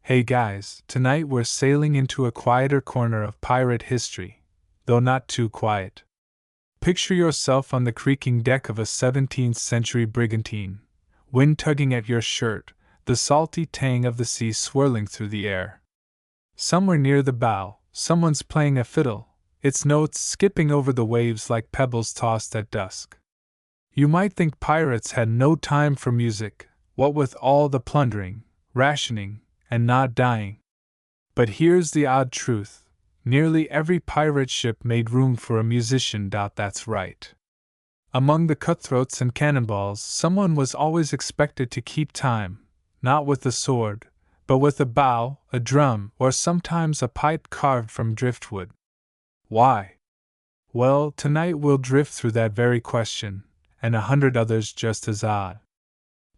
Hey guys, tonight we're sailing into a quieter corner of pirate history, though not too quiet. Picture yourself on the creaking deck of a 17th century brigantine, wind tugging at your shirt, the salty tang of the sea swirling through the air. Somewhere near the bow, someone's playing a fiddle, its notes skipping over the waves like pebbles tossed at dusk. You might think pirates had no time for music, what with all the plundering, rationing, and not dying. But here's the odd truth: nearly every pirate ship made room for a musician. That's right. Among the cutthroats and cannonballs, someone was always expected to keep time, not with a sword, but with a bow, a drum, or sometimes a pipe carved from driftwood. Why? Well, tonight we'll drift through that very question, and 100 others just as odd.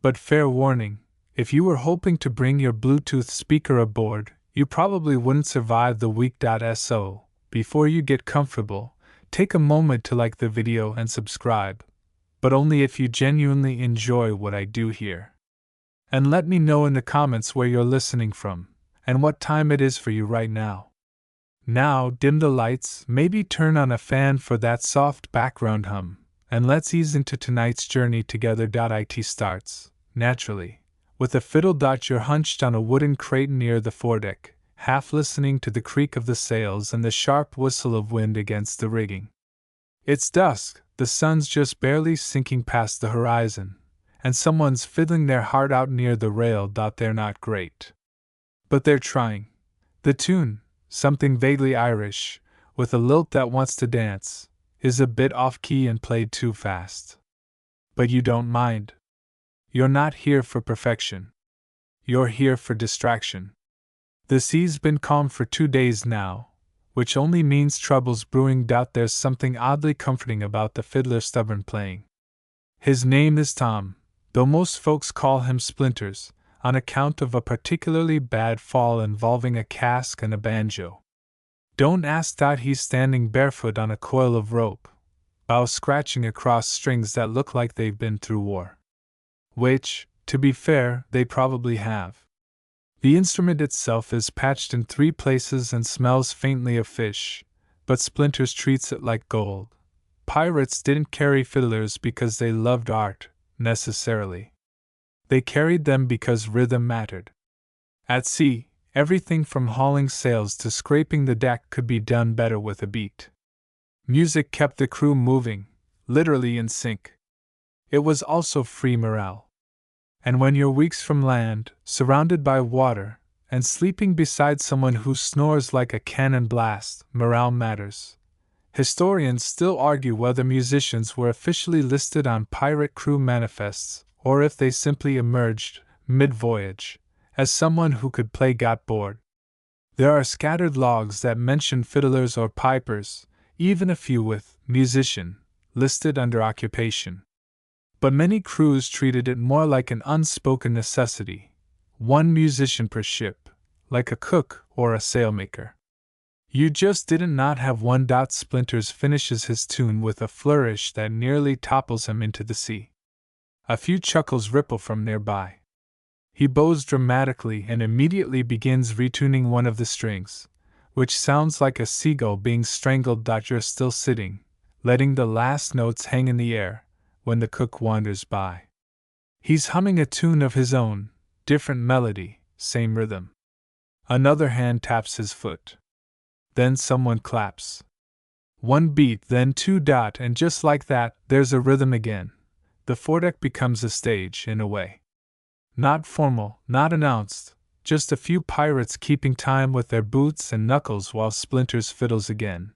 But fair warning, if you were hoping to bring your Bluetooth speaker aboard, you probably wouldn't survive the week. So, before you get comfortable, take a moment to like the video and subscribe, but only if you genuinely enjoy what I do here. And let me know in the comments where you're listening from, and what time it is for you right now. Now, dim the lights, maybe turn on a fan for that soft background hum, and let's ease into tonight's journey together. It starts, naturally, with a fiddle. You're hunched on a wooden crate near the foredeck, half listening to the creak of the sails and the sharp whistle of wind against the rigging. It's dusk, the sun's just barely sinking past the horizon, and someone's fiddling their heart out near the rail. They're not great, but they're trying. The tune, something vaguely Irish, with a lilt that wants to dance, is a bit off-key and played too fast. But you don't mind. You're not here for perfection. You're here for distraction. The sea's been calm for 2 days now, which only means trouble's brewing. There's something oddly comforting about the fiddler's stubborn playing. His name is Tom, though most folks call him Splinters, on account of a particularly bad fall involving a cask and a banjo. Don't ask. He's standing barefoot on a coil of rope, bow scratching across strings that look like they've been through war. Which, to be fair, they probably have. The instrument itself is patched in 3 places and smells faintly of fish, but Splinters treats it like gold. Pirates didn't carry fiddlers because they loved art, necessarily. They carried them because rhythm mattered. At sea, everything from hauling sails to scraping the deck could be done better with a beat. Music kept the crew moving, literally in sync. It was also free morale. And when you're weeks from land, surrounded by water, and sleeping beside someone who snores like a cannon blast, morale matters. Historians still argue whether musicians were officially listed on pirate crew manifests, or if they simply emerged, mid-voyage, as someone who could play got bored. There are scattered logs that mention fiddlers or pipers, even a few with musician listed under occupation. But many crews treated it more like an unspoken necessity, 1 musician per ship, like a cook or a sailmaker. You just didn't not have one. Splinters finishes his tune with a flourish that nearly topples him into the sea. A few chuckles ripple from nearby. He bows dramatically and immediately begins retuning one of the strings, which sounds like a seagull being strangled. You're still sitting, letting the last notes hang in the air, when the cook wanders by. He's humming a tune of his own, different melody, same rhythm. Another hand taps his foot. Then someone claps. 1 beat, then 2. And just like that, there's a rhythm again. The foredeck becomes a stage, in a way. Not formal, not announced, just a few pirates keeping time with their boots and knuckles while Splinters fiddles again.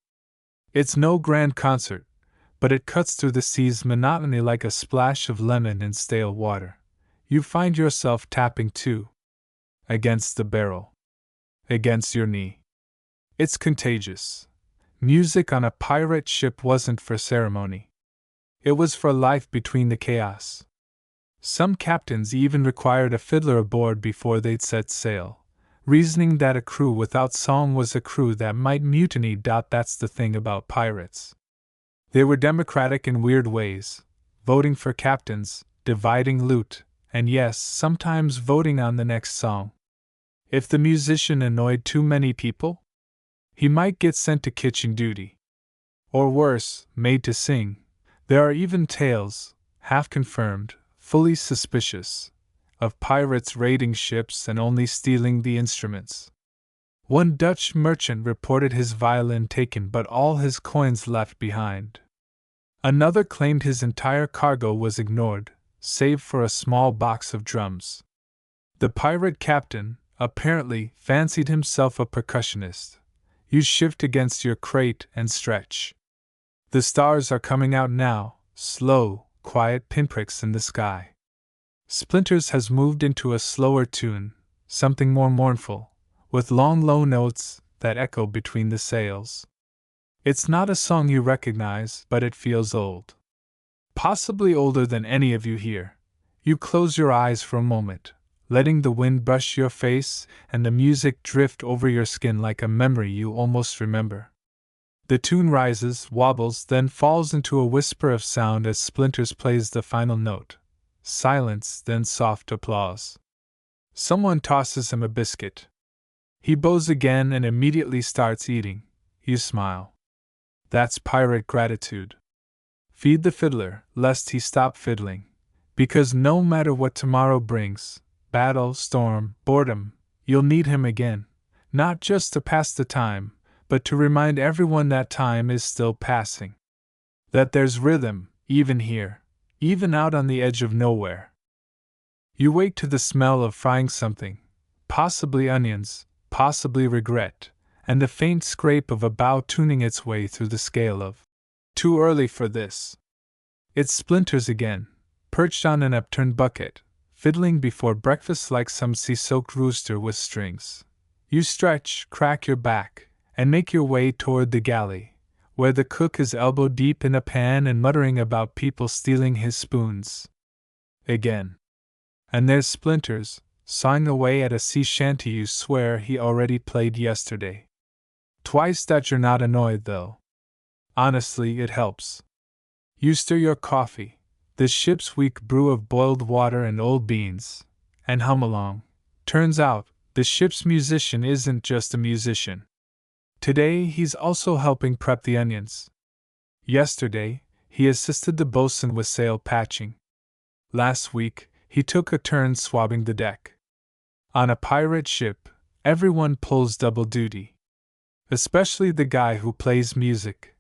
It's no grand concert, but it cuts through the sea's monotony like a splash of lemon in stale water. You find yourself tapping too. Against the barrel. Against your knee. It's contagious. Music on a pirate ship wasn't for ceremony. It was for life between the chaos. Some captains even required a fiddler aboard before they'd set sail, reasoning that a crew without song was a crew that might mutiny. That's the thing about pirates. They were democratic in weird ways, voting for captains, dividing loot, and yes, sometimes voting on the next song. If the musician annoyed too many people, he might get sent to kitchen duty. Or worse, made to sing. There are even tales, half confirmed, fully suspicious, of pirates raiding ships and only stealing the instruments. One Dutch merchant reported his violin taken but all his coins left behind. Another claimed his entire cargo was ignored, save for a small box of drums. The pirate captain, apparently, fancied himself a percussionist. You shift against your crate and stretch. The stars are coming out now, slow, quiet pinpricks in the sky. Splinters has moved into a slower tune, something more mournful, with long low notes that echo between the sails. It's not a song you recognize, but it feels old. Possibly older than any of you here. You close your eyes for a moment, letting the wind brush your face and the music drift over your skin like a memory you almost remember. The tune rises, wobbles, then falls into a whisper of sound as Splinters plays the final note. Silence, then soft applause. Someone tosses him a biscuit. He bows again and immediately starts eating. You smile. That's pirate gratitude. Feed the fiddler, lest he stop fiddling. Because no matter what tomorrow brings, battle, storm, boredom, you'll need him again. Not just to pass the time, but to remind everyone that time is still passing. That there's rhythm, even here, even out on the edge of nowhere. You wake to the smell of frying something, possibly onions, possibly regret, and the faint scrape of a bow tuning its way through the scale of too early for this. It's Splinters again, perched on an upturned bucket, fiddling before breakfast like some sea-soaked rooster with strings. You stretch, crack your back, and make your way toward the galley, where the cook is elbow-deep in a pan and muttering about people stealing his spoons. Again. And there's Splinters, sawing away at a sea shanty you swear he already played yesterday. Twice that you're not annoyed, though. Honestly, it helps. You stir your coffee, the ship's weak brew of boiled water and old beans, and hum along. Turns out, the ship's musician isn't just a musician. Today he's also helping prep the onions. Yesterday, he assisted the boatswain with sail patching. Last week, he took a turn swabbing the deck. On a pirate ship, everyone pulls double duty. Especially the guy who plays music.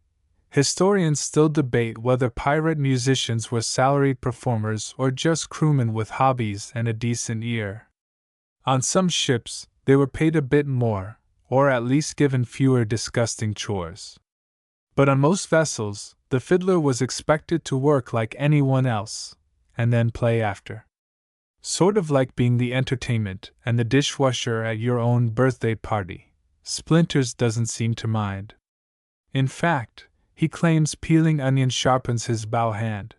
Historians still debate whether pirate musicians were salaried performers or just crewmen with hobbies and a decent ear. On some ships, they were paid a bit more, or at least given fewer disgusting chores. But on most vessels, the fiddler was expected to work like anyone else, and then play after. Sort of like being the entertainment and the dishwasher at your own birthday party. Splinters doesn't seem to mind. In fact, he claims peeling onions sharpens his bow hand.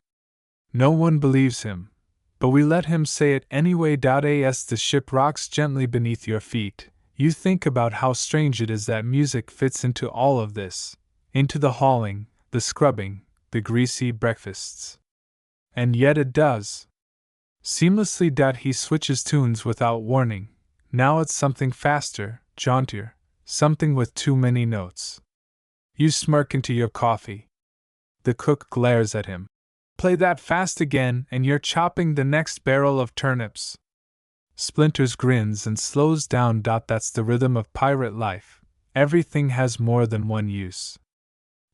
No one believes him, but we let him say it anyway. As the ship rocks gently beneath your feet, you think about how strange it is that music fits into all of this, into the hauling, the scrubbing, the greasy breakfasts. And yet it does. Seamlessly. He switches tunes without warning. Now it's something faster, jauntier, something with too many notes. You smirk into your coffee. The cook glares at him. Play that fast again, and you're chopping the next barrel of turnips. Splinters grins and slows down. That's the rhythm of pirate life. Everything has more than one use.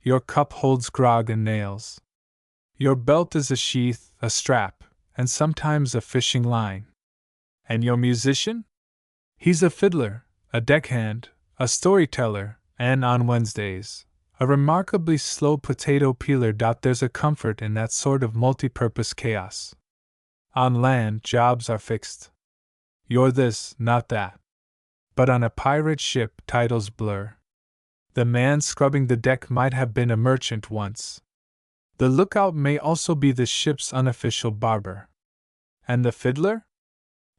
Your cup holds grog and nails. Your belt is a sheath, a strap, and sometimes a fishing line. And your musician? He's a fiddler, a deckhand, a storyteller, and on Wednesdays, a remarkably slow potato peeler. There's a comfort in that sort of multi-purpose chaos. On land, jobs are fixed. You're this, not that. But on a pirate ship, titles blur. The man scrubbing the deck might have been a merchant once. The lookout may also be the ship's unofficial barber. And the fiddler?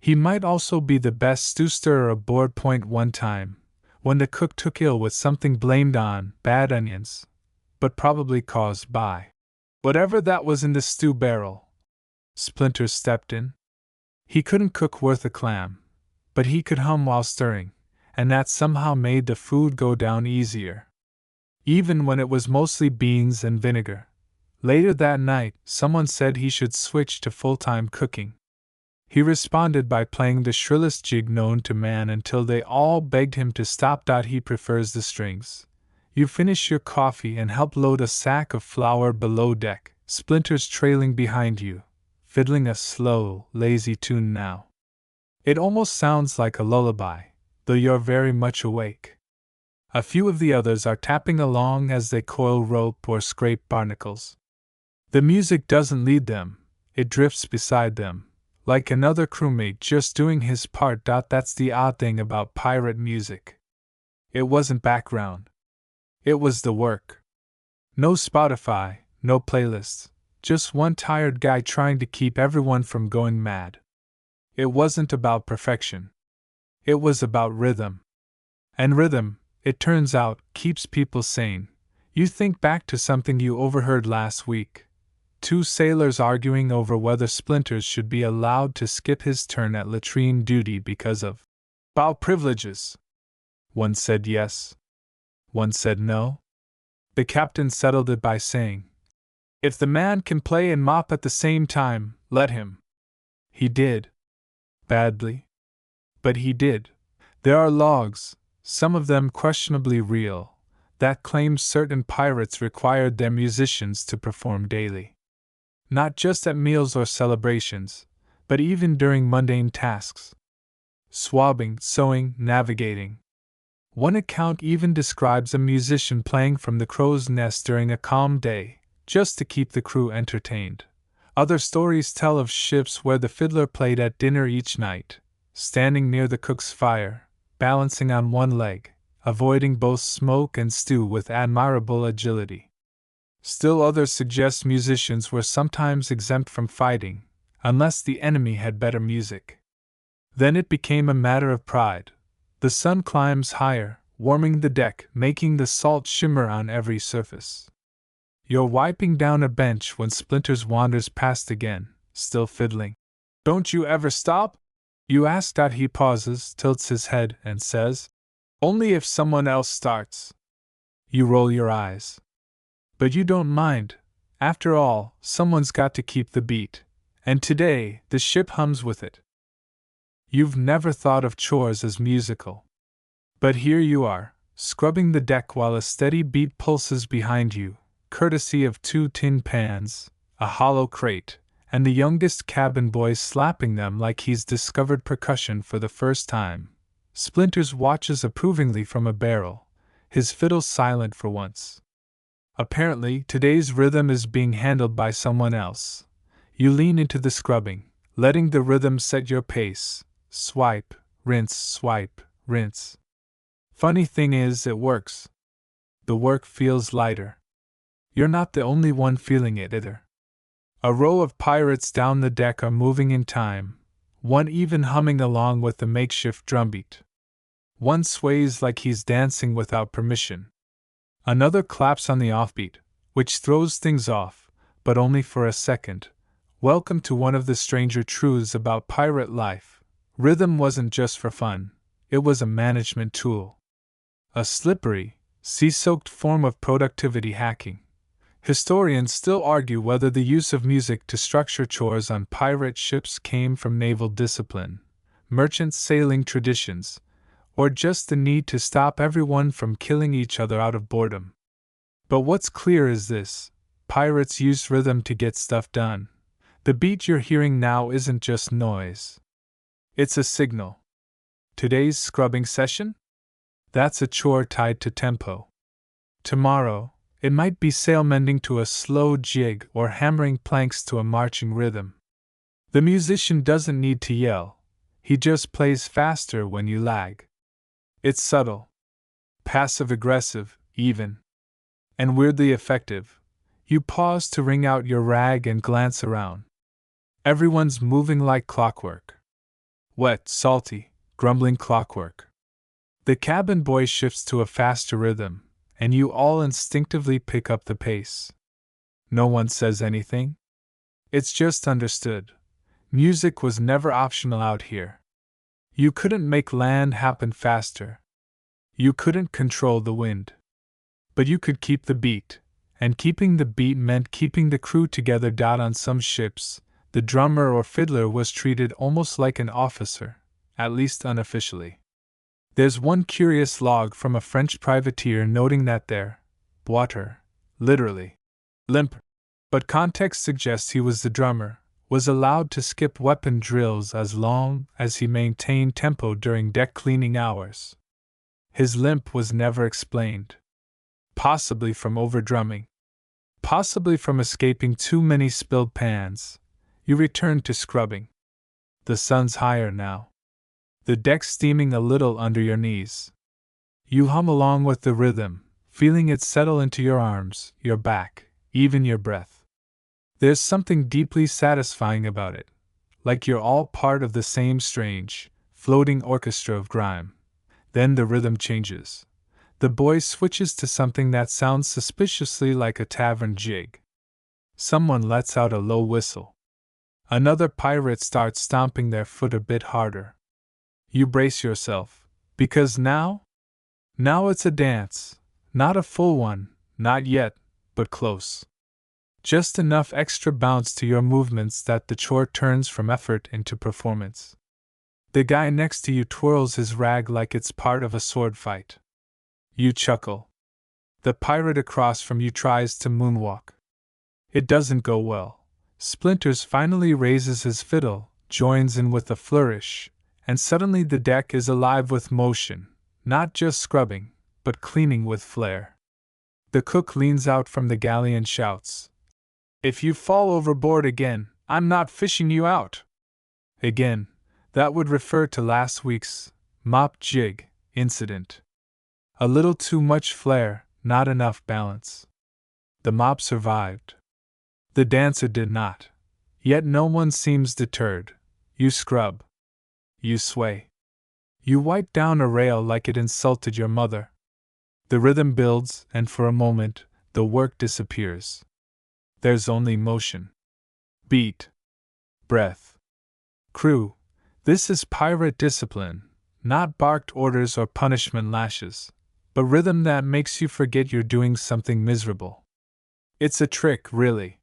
He might also be the best stew stirrer aboard. One time, when the cook took ill with something blamed on bad onions, but probably caused by whatever that was in the stew barrel. Splinters stepped in. He couldn't cook worth a clam, but he could hum while stirring, and that somehow made the food go down easier. Even when it was mostly beans and vinegar. Later that night, someone said he should switch to full-time cooking. He responded by playing the shrillest jig known to man until they all begged him to stop. He prefers the strings. You finish your coffee and help load a sack of flour below deck, Splinters trailing behind you, fiddling a slow, lazy tune now. It almost sounds like a lullaby, though you're very much awake. A few of the others are tapping along as they coil rope or scrape barnacles. The music doesn't lead them, it drifts beside them, like another crewmate just doing his part. That's the odd thing about pirate music. It wasn't background. It was the work. No Spotify, no playlists, just one tired guy trying to keep everyone from going mad. It wasn't about perfection. It was about rhythm. And rhythm, it turns out, keeps people sane. You think back to something you overheard last week. Two sailors arguing over whether Splinters should be allowed to skip his turn at latrine duty because of bow privileges. One said yes. One said no. The captain settled it by saying, "If the man can play and mop at the same time, let him." He did. Badly. But he did. There are logs, some of them questionably real, that claim certain pirates required their musicians to perform daily. Not just at meals or celebrations, but even during mundane tasks. Swabbing, sewing, navigating. One account even describes a musician playing from the crow's nest during a calm day, just to keep the crew entertained. Other stories tell of ships where the fiddler played at dinner each night, standing near the cook's fire, balancing on one leg, avoiding both smoke and stew with admirable agility. Still others suggest musicians were sometimes exempt from fighting, unless the enemy had better music. Then it became a matter of pride. The sun climbs higher, warming the deck, making the salt shimmer on every surface. You're wiping down a bench when Splinters wanders past again, still fiddling. "Don't you ever stop?" you ask. He pauses, tilts his head, and says, "Only if someone else starts." You roll your eyes. But you don't mind. After all, someone's got to keep the beat, and today the ship hums with it. You've never thought of chores as musical. But here you are, scrubbing the deck while a steady beat pulses behind you, courtesy of 2 tin pans, a hollow crate, and the youngest cabin boy slapping them like he's discovered percussion for the first time. Splinters watches approvingly from a barrel, his fiddle silent for once. Apparently, today's rhythm is being handled by someone else. You lean into the scrubbing, letting the rhythm set your pace. Swipe, rinse, rinse. Funny thing is, it works. The work feels lighter. You're not the only one feeling it either. A row of pirates down the deck are moving in time, one even humming along with the makeshift drumbeat. One sways like he's dancing without permission. Another claps on the offbeat, which throws things off, but only for a second. Welcome to one of the stranger truths about pirate life. Rhythm wasn't just for fun, it was a management tool. A slippery, sea-soaked form of productivity hacking. Historians still argue whether the use of music to structure chores on pirate ships came from naval discipline, merchant sailing traditions, or just the need to stop everyone from killing each other out of boredom. But what's clear is this: pirates used rhythm to get stuff done. The beat you're hearing now isn't just noise. It's a signal. Today's scrubbing session? That's a chore tied to tempo. Tomorrow, it might be sail mending to a slow jig or hammering planks to a marching rhythm. The musician doesn't need to yell, he just plays faster when you lag. It's subtle, passive-aggressive, even, and weirdly effective. You pause to wring out your rag and glance around. Everyone's moving like clockwork. Wet, salty, grumbling clockwork. The cabin boy shifts to a faster rhythm, and you all instinctively pick up the pace. No one says anything. It's just understood. Music was never optional out here. You couldn't make land happen faster. You couldn't control the wind. But you could keep the beat, and keeping the beat meant keeping the crew together. On some ships, the drummer or fiddler was treated almost like an officer, at least unofficially. There's one curious log from a French privateer noting that their water, literally, limp, but context suggests he was the drummer, was allowed to skip weapon drills as long as he maintained tempo during deck cleaning hours. His limp was never explained. Possibly from overdrumming. Possibly from escaping too many spilled pans. You return to scrubbing. The sun's higher now. The deck steaming a little under your knees. You hum along with the rhythm, feeling it settle into your arms, your back, even your breath. There's something deeply satisfying about it, like you're all part of the same strange, floating orchestra of grime. Then the rhythm changes. The boy switches to something that sounds suspiciously like a tavern jig. Someone lets out a low whistle. Another pirate starts stomping their foot a bit harder. You brace yourself, because now it's a dance, not a full one, not yet, but close. Just enough extra bounce to your movements that the chore turns from effort into performance. The guy next to you twirls his rag like it's part of a sword fight. You chuckle. The pirate across from you tries to moonwalk. It doesn't go well. Splinters finally raises his fiddle, joins in with a flourish, and suddenly the deck is alive with motion, not just scrubbing, but cleaning with flair. The cook leans out from the galley and shouts, "If you fall overboard again, I'm not fishing you out." Again, that would refer to last week's mop jig incident. A little too much flair, not enough balance. The mop survived. The dancer did not. Yet no one seems deterred. You scrub. You sway. You wipe down a rail like it insulted your mother. The rhythm builds, and for a moment, the work disappears. There's only motion. Beat. Breath. Crew. This is pirate discipline, not barked orders or punishment lashes, but rhythm that makes you forget you're doing something miserable. It's a trick, really.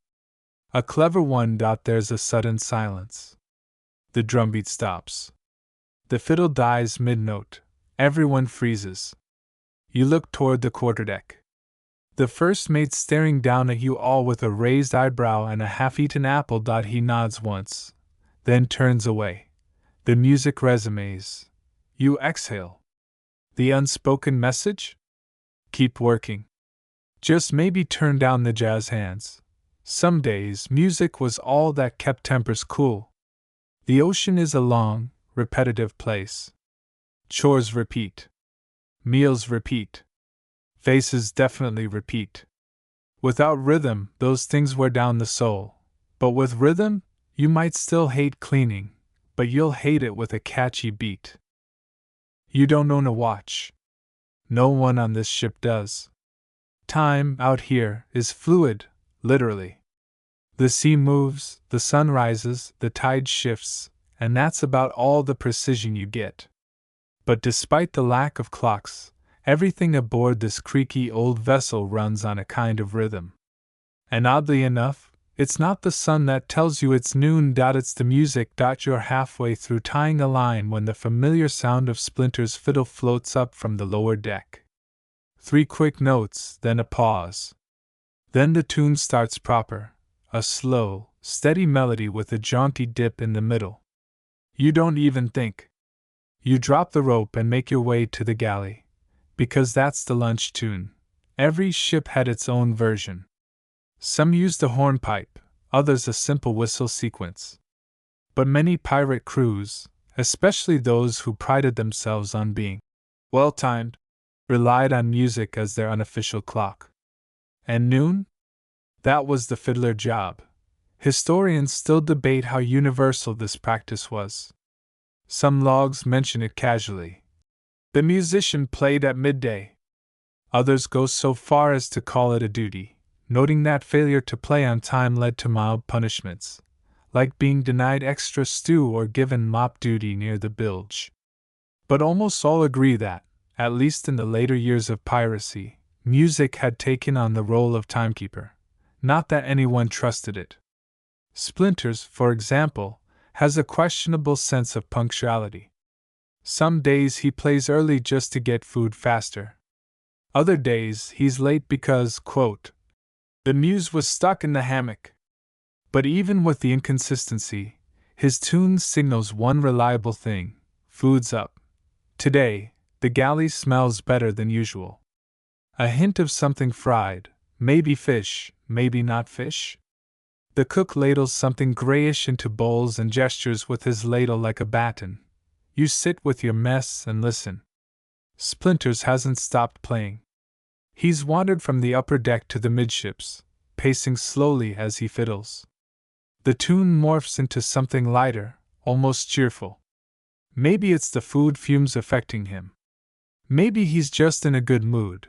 A clever one. There's a sudden silence. The drumbeat stops. The fiddle dies mid-note. Everyone freezes. You look toward the quarterdeck. The first mate's staring down at you all with a raised eyebrow and a half-eaten apple. He nods once, then turns away. The music resumes. You exhale. The unspoken message? Keep working. Just maybe turn down the jazz hands. Some days music was all that kept tempers cool. The ocean is a long, repetitive place. Chores repeat. Meals repeat. Faces definitely repeat. Without rhythm, those things wear down the soul. But with rhythm, you might still hate cleaning, but you'll hate it with a catchy beat. You don't own a watch. No one on this ship does. Time, out here, is fluid, literally. The sea moves, the sun rises, the tide shifts, and that's about all the precision you get. But despite the lack of clocks, everything aboard this creaky old vessel runs on a kind of rhythm. And oddly enough, it's not the sun that tells you it's noon. It's the music. You're halfway through tying a line when the familiar sound of Splinters' fiddle floats up from the lower deck. 3 quick notes, then a pause. Then the tune starts proper, a slow, steady melody with a jaunty dip in the middle. You don't even think. You drop the rope and make your way to the galley, because that's the lunch tune. Every ship had its own version. Some used a hornpipe, others a simple whistle sequence. But many pirate crews, especially those who prided themselves on being well-timed, relied on music as their unofficial clock. And noon? That was the fiddler job. Historians still debate how universal this practice was. Some logs mention it casually. The musician played at midday. Others go so far as to call it a duty, noting that failure to play on time led to mild punishments, like being denied extra stew or given mop duty near the bilge. But almost all agree that, at least in the later years of piracy, music had taken on the role of timekeeper, not that anyone trusted it. Splinters, for example, has a questionable sense of punctuality. Some days he plays early just to get food faster. Other days he's late because, quote, the muse was stuck in the hammock. But even with the inconsistency, his tune signals one reliable thing: food's up. Today, the galley smells better than usual. A hint of something fried, maybe fish, maybe not fish. The cook ladles something grayish into bowls and gestures with his ladle like a baton. You sit with your mess and listen. Splinters hasn't stopped playing. He's wandered from the upper deck to the midships, pacing slowly as he fiddles. The tune morphs into something lighter, almost cheerful. Maybe it's the food fumes affecting him. Maybe he's just in a good mood.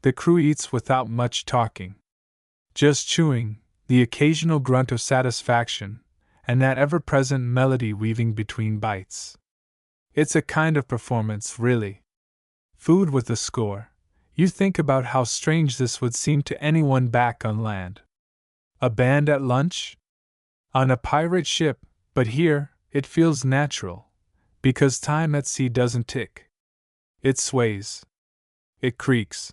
The crew eats without much talking. Just chewing, the occasional grunt of satisfaction, and that ever-present melody weaving between bites. It's a kind of performance, really. Food with a score. You think about how strange this would seem to anyone back on land. A band at lunch? On a pirate ship, but here, it feels natural, because time at sea doesn't tick. It sways. It creaks.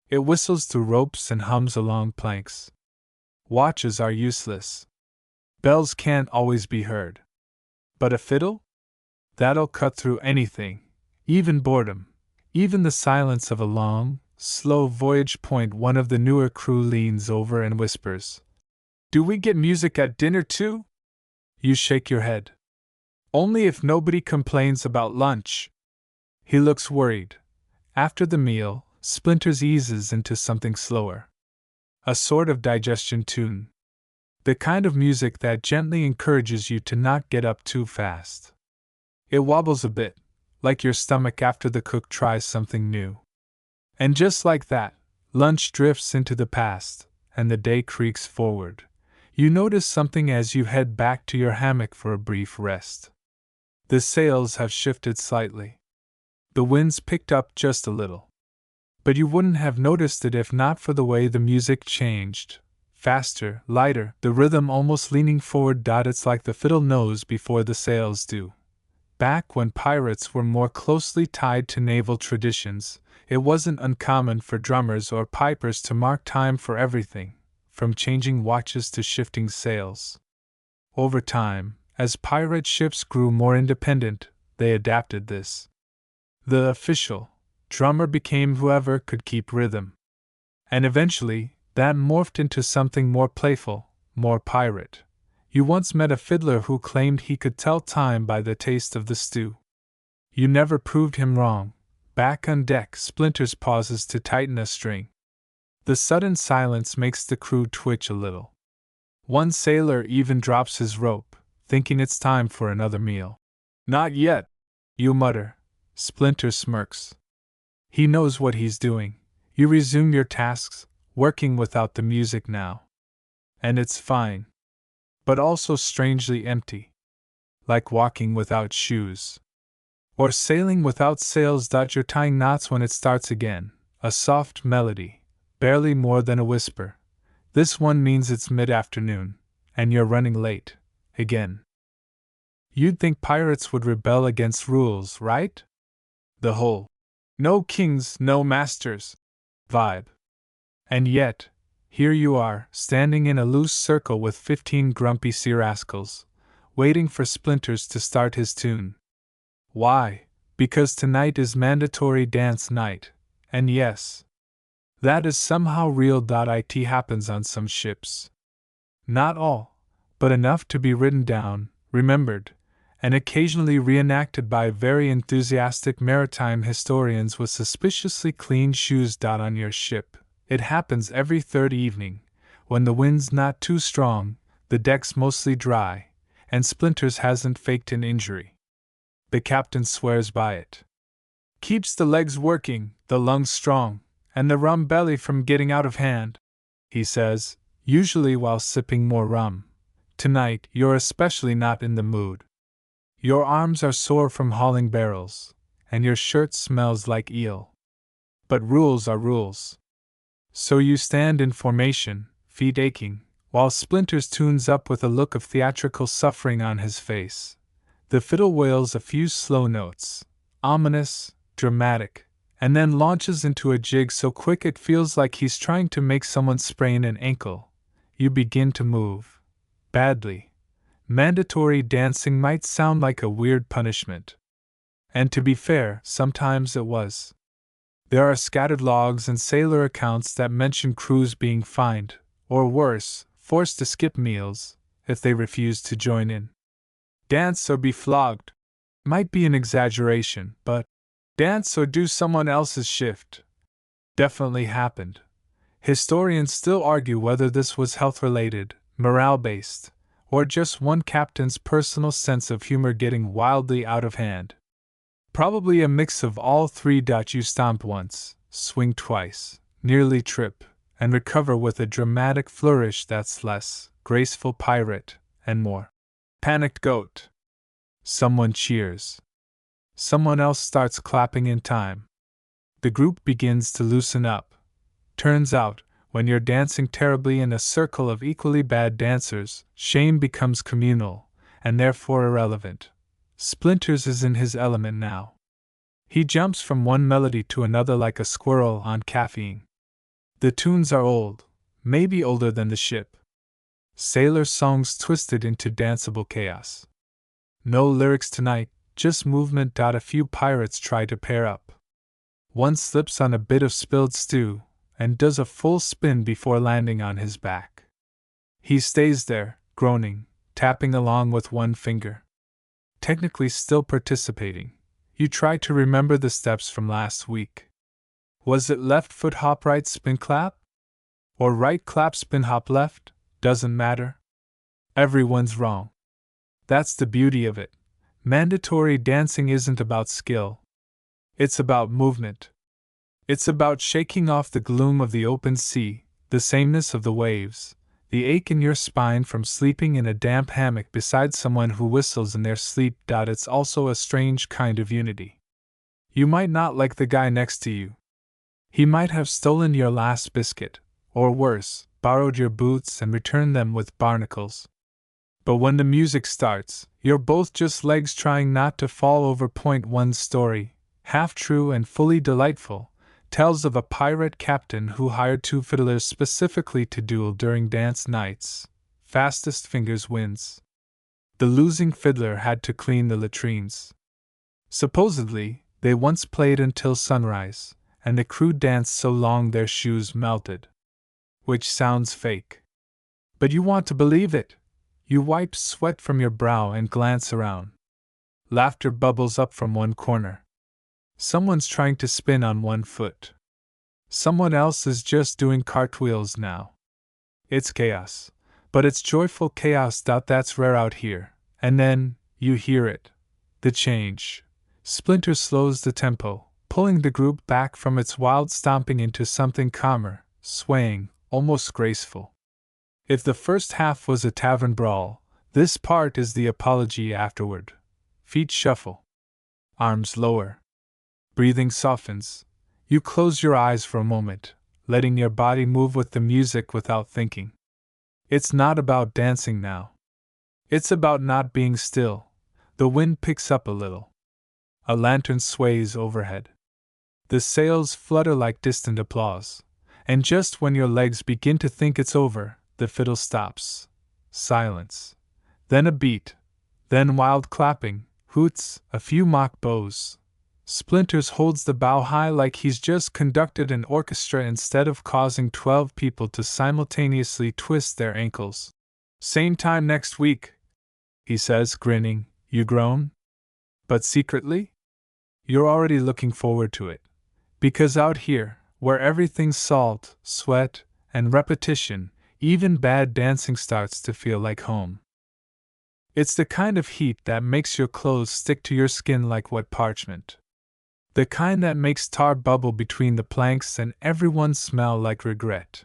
It whistles through ropes and hums along planks. Watches are useless. Bells can't always be heard. But a fiddle? That'll cut through anything, even boredom, even the silence of a long, slow voyage. One of the newer crew leans over and whispers, "Do we get music at dinner too?" You shake your head. "Only if nobody complains about lunch." He looks worried. After the meal, Splinters eases into something slower. A sort of digestion tune. The kind of music that gently encourages you to not get up too fast. It wobbles a bit, like your stomach after the cook tries something new. And just like that, lunch drifts into the past, and the day creaks forward. You notice something as you head back to your hammock for a brief rest. The sails have shifted slightly. The wind's picked up just a little. But you wouldn't have noticed it if not for the way the music changed. Faster, lighter, the rhythm almost leaning forward. It's like the fiddle knows before the sails do. Back when pirates were more closely tied to naval traditions, it wasn't uncommon for drummers or pipers to mark time for everything, from changing watches to shifting sails. Over time, as pirate ships grew more independent, they adapted this. The official drummer became whoever could keep rhythm. And eventually, that morphed into something more playful, more pirate. You once met a fiddler who claimed he could tell time by the taste of the stew. You never proved him wrong. Back on deck, Splinters pauses to tighten a string. The sudden silence makes the crew twitch a little. One sailor even drops his rope, thinking it's time for another meal. "Not yet," you mutter. Splinters smirks. He knows what he's doing. You resume your tasks, working without the music now. And it's fine. But also strangely empty. Like walking without shoes. Or sailing without sails. You're tying knots when it starts again. A soft melody, barely more than a whisper. This one means it's mid-afternoon, and you're running late. Again. You'd think pirates would rebel against rules, right? The whole "no kings, no masters" vibe. And yet, here you are, standing in a loose circle with 15 grumpy sea rascals, waiting for Splinters to start his tune. Why? Because tonight is mandatory dance night, and yes, that is somehow real. It happens on some ships. Not all, but enough to be written down, remembered, and occasionally reenacted by very enthusiastic maritime historians with suspiciously clean shoes. On your ship, it happens every third evening, when the wind's not too strong, the deck's mostly dry, and Splinters hasn't faked an injury. The captain swears by it. Keeps the legs working, the lungs strong, and the rum belly from getting out of hand, he says, usually while sipping more rum. Tonight, you're especially not in the mood. Your arms are sore from hauling barrels, and your shirt smells like eel. But rules are rules. So you stand in formation, feet aching, while Splinters tunes up with a look of theatrical suffering on his face. The fiddle wails a few slow notes, ominous, dramatic, and then launches into a jig so quick it feels like he's trying to make someone sprain an ankle. You begin to move. Badly. Mandatory dancing might sound like a weird punishment. And to be fair, sometimes it was. There are scattered logs and sailor accounts that mention crews being fined, or worse, forced to skip meals, if they refused to join in. Dance or be flogged might be an exaggeration, but dance or do someone else's shift definitely happened. Historians still argue whether this was health-related, morale-based, or just one captain's personal sense of humor getting wildly out of hand. Probably a mix of all three. You stomp once, swing twice, nearly trip, and recover with a dramatic flourish that's less graceful pirate, and more panicked goat. Someone cheers. Someone else starts clapping in time. The group begins to loosen up. Turns out, when you're dancing terribly in a circle of equally bad dancers, shame becomes communal, and therefore irrelevant. Splinters is in his element now. He jumps from one melody to another like a squirrel on caffeine. The tunes are old, maybe older than the ship. Sailor songs twisted into danceable chaos. No lyrics tonight, just movement. A few pirates try to pair up. One slips on a bit of spilled stew, and does a full spin before landing on his back. He stays there, groaning, tapping along with one finger. Technically still participating. You try to remember the steps from last week. Was it left foot hop right spin clap? Or right clap spin hop left? Doesn't matter. Everyone's wrong. That's the beauty of it. Mandatory dancing isn't about skill. It's about movement. It's about shaking off the gloom of the open sea, the sameness of the waves, the ache in your spine from sleeping in a damp hammock beside someone who whistles in their sleep. It's also a strange kind of unity. You might not like the guy next to you. He might have stolen your last biscuit, or worse, borrowed your boots and returned them with barnacles. But when the music starts, you're both just legs trying not to fall over. One story, half true and fully delightful, tells of a pirate captain who hired two fiddlers specifically to duel during dance nights. Fastest fingers wins. The losing fiddler had to clean the latrines. Supposedly, they once played until sunrise, and the crew danced so long their shoes melted. Which sounds fake. But you want to believe it. You wipe sweat from your brow and glance around. Laughter bubbles up from one corner. Someone's trying to spin on one foot. Someone else is just doing cartwheels now. It's chaos, but it's joyful chaos. That's rare out here. And then, you hear it. The change. Splinter slows the tempo, pulling the group back from its wild stomping into something calmer, swaying, almost graceful. If the first half was a tavern brawl, this part is the apology afterward. Feet shuffle. Arms lower. Breathing softens. You close your eyes for a moment, letting your body move with the music without thinking. It's not about dancing now. It's about not being still. The wind picks up a little. A lantern sways overhead. The sails flutter like distant applause. And just when your legs begin to think it's over, the fiddle stops. Silence. Then a beat. Then wild clapping, hoots, a few mock bows. Splinters holds the bow high like he's just conducted an orchestra instead of causing 12 people to simultaneously twist their ankles. Same time next week, he says, grinning. You groan? But secretly? You're already looking forward to it. Because out here, where everything's salt, sweat, and repetition, even bad dancing starts to feel like home. It's the kind of heat that makes your clothes stick to your skin like wet parchment. The kind that makes tar bubble between the planks and everyone smell like regret.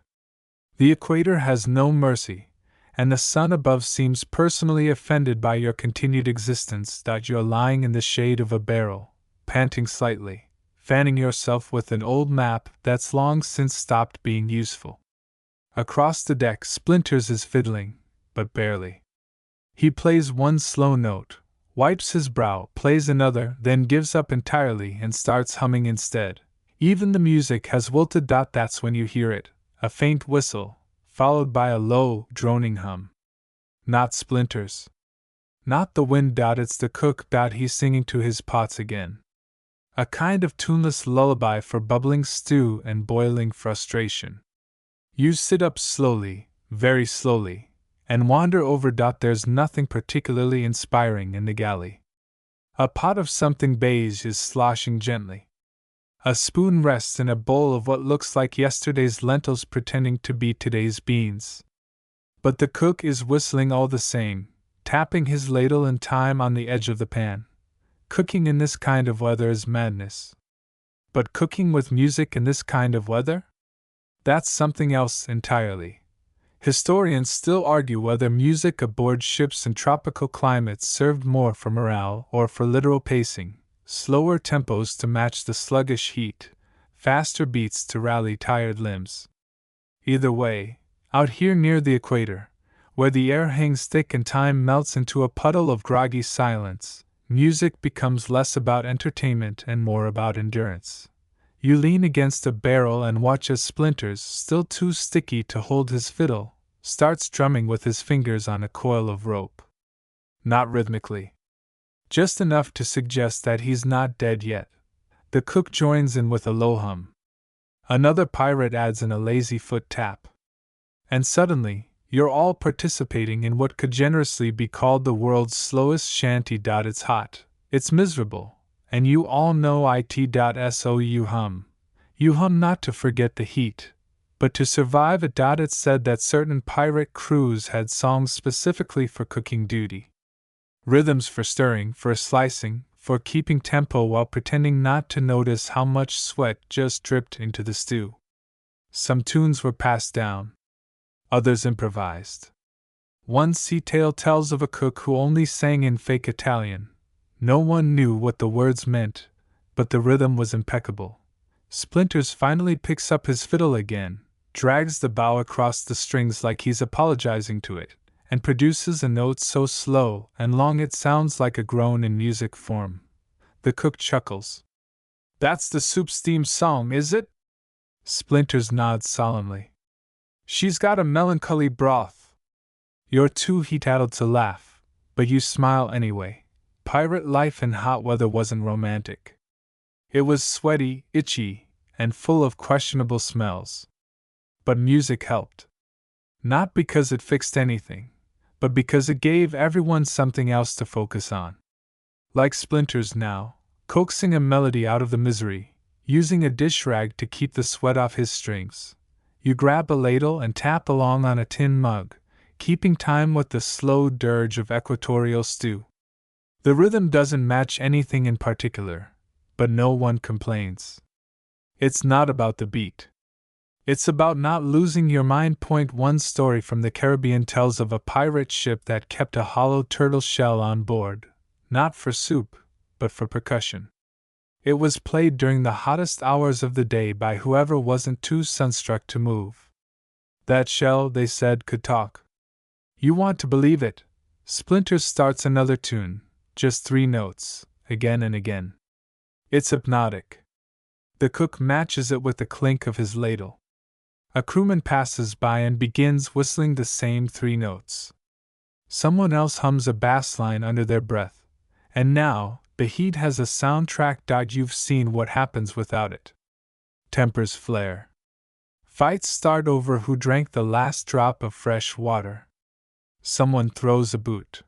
The equator has no mercy, and the sun above seems personally offended by your continued existence. You're lying in the shade of a barrel, panting slightly, fanning yourself with an old map that's long since stopped being useful. Across the deck, Splinters is fiddling, but barely. He plays one slow note, wipes his brow, plays another, then gives up entirely and starts humming instead. Even the music has wilted. That's when you hear it, a faint whistle, followed by a low, droning hum. Not Splinters. Not the wind. It's the cook. He's singing to his pots again. A kind of tuneless lullaby for bubbling stew and boiling frustration. You sit up slowly, very slowly, and wander over. There's nothing particularly inspiring in the galley. A pot of something beige is sloshing gently. A spoon rests in a bowl of what looks like yesterday's lentils pretending to be today's beans. But the cook is whistling all the same, tapping his ladle in time on the edge of the pan. Cooking in this kind of weather is madness. But cooking with music in this kind of weather? That's something else entirely. Historians still argue whether music aboard ships in tropical climates served more for morale or for literal pacing, slower tempos to match the sluggish heat, faster beats to rally tired limbs. Either way, out here near the equator, where the air hangs thick and time melts into a puddle of groggy silence, music becomes less about entertainment and more about endurance. You lean against a barrel and watch as Splinters, still too sticky to hold his fiddle, starts drumming with his fingers on a coil of rope. Not rhythmically. Just enough to suggest that he's not dead yet. The cook joins in with a low hum. Another pirate adds in a lazy foot tap. And suddenly, you're all participating in what could generously be called the world's slowest shanty. It's hot, it's miserable, and you all know it. You hum. You hum not to forget the heat, but to survive it. It's said that certain pirate crews had songs specifically for cooking duty. Rhythms for stirring, for slicing, for keeping tempo while pretending not to notice how much sweat just dripped into the stew. Some tunes were passed down. Others improvised. One sea tale tells of a cook who only sang in fake Italian. No one knew what the words meant, but the rhythm was impeccable. Splinters finally picks up his fiddle again, drags the bow across the strings like he's apologizing to it, and produces a note so slow and long it sounds like a groan in music form. The cook chuckles. "That's the soup's theme song, is it?" Splinters nods solemnly. "She's got a melancholy broth." You're too heat-addled to laugh, but you smile anyway. Pirate life in hot weather wasn't romantic. It was sweaty, itchy, and full of questionable smells. But music helped. Not because it fixed anything, but because it gave everyone something else to focus on. Like Splinters now, coaxing a melody out of the misery, using a dish rag to keep the sweat off his strings. You grab a ladle and tap along on a tin mug, keeping time with the slow dirge of equatorial stew. The rhythm doesn't match anything in particular, but no one complains. It's not about the beat. It's about not losing your mind. One story from the Caribbean tells of a pirate ship that kept a hollow turtle shell on board, not for soup, but for percussion. It was played during the hottest hours of the day by whoever wasn't too sunstruck to move. That shell, they said, could talk. You want to believe it. Splinters starts another tune, just 3 notes, again and again. It's hypnotic. The cook matches it with the clink of his ladle. A crewman passes by and begins whistling the same 3 notes. Someone else hums a bass line under their breath, and now, the heat has a soundtrack. You've seen what happens without it. Tempers flare. Fights start over who drank the last drop of fresh water. Someone throws a boot.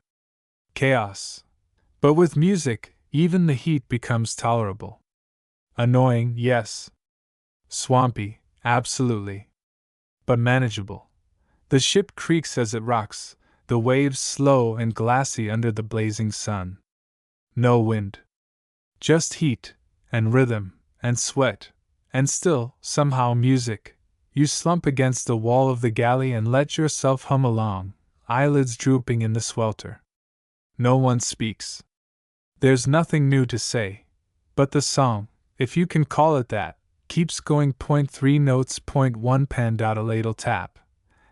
Chaos. But with music, even the heat becomes tolerable. Annoying, yes. Swampy, absolutely. But manageable. The ship creaks as it rocks, the waves slow and glassy under the blazing sun. No wind. Just heat, and rhythm, and sweat, and still, somehow, music. You slump against the wall of the galley and let yourself hum along, eyelids drooping in the swelter. No one speaks. There's nothing new to say, But the song, if you can call it that, keeps going. 3 notes. 1 pan. A ladle tap.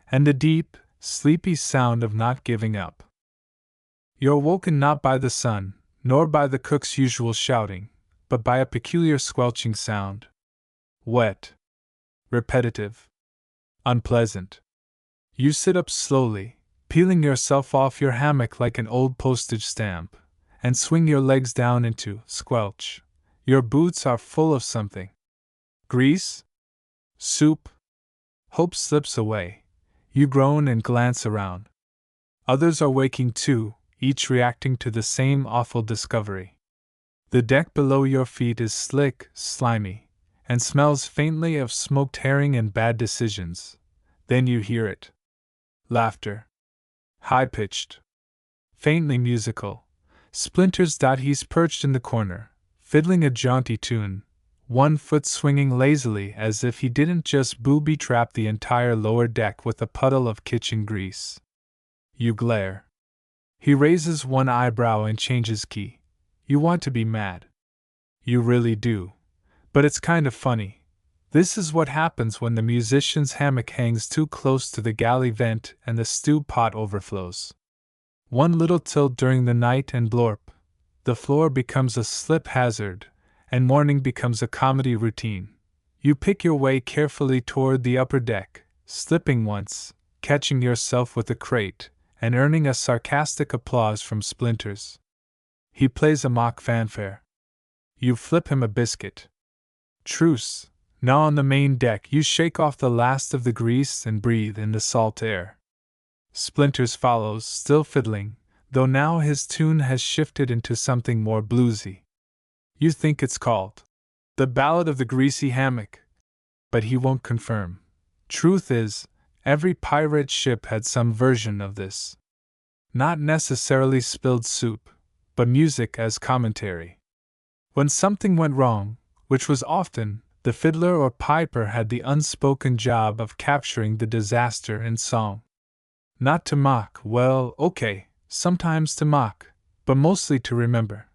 And the deep, sleepy sound of not giving up. You're woken not by the sun, nor by the cook's usual shouting, but by a peculiar squelching sound. Wet. Repetitive. Unpleasant. You sit up slowly, peeling yourself off your hammock like an old postage stamp, and swing your legs down into squelch. Your boots are full of something. Grease? Soup? Hope slips away. You groan and glance around. Others are waking too, each reacting to the same awful discovery. The deck below your feet is slick, slimy, and smells faintly of smoked herring and bad decisions. Then you hear it. Laughter. High-pitched. Faintly musical. Splinters. He's perched in the corner, fiddling a jaunty tune, one foot swinging lazily as if he didn't just booby-trap the entire lower deck with a puddle of kitchen grease. You glare. He raises one eyebrow and changes key. You want to be mad. You really do. But it's kind of funny. This is what happens when the musician's hammock hangs too close to the galley vent and the stew pot overflows. One little tilt during the night and blorp, the floor becomes a slip hazard, and morning becomes a comedy routine. You pick your way carefully toward the upper deck, slipping once, catching yourself with a crate, and earning a sarcastic applause from Splinters. He plays a mock fanfare. You flip him a biscuit. Truce. Now on the main deck you shake off the last of the grease and breathe in the salt air. Splinters follows, still fiddling, though now his tune has shifted into something more bluesy. You think it's called The Ballad of the Greasy Hammock, but he won't confirm. Truth is, every pirate ship had some version of this. Not necessarily spilled soup, but music as commentary. When something went wrong, which was often, the fiddler or piper had the unspoken job of capturing the disaster in song. Not to mock, well, okay, sometimes to mock, but mostly to remember.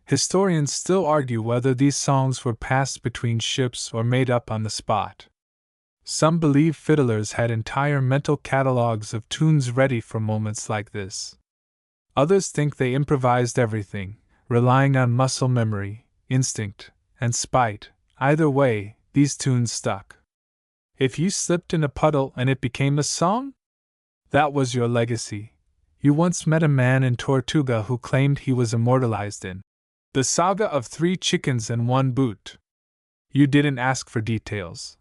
Historians still argue whether these songs were passed between ships or made up on the spot. Some believe fiddlers had entire mental catalogues of tunes ready for moments like this. Others think they improvised everything, relying on muscle memory, instinct, and spite. Either way, these tunes stuck. If you slipped in a puddle and it became a song? That was your legacy. You once met a man in Tortuga who claimed he was immortalized in The Saga of 3 Chickens and 1 Boot. You didn't ask for details.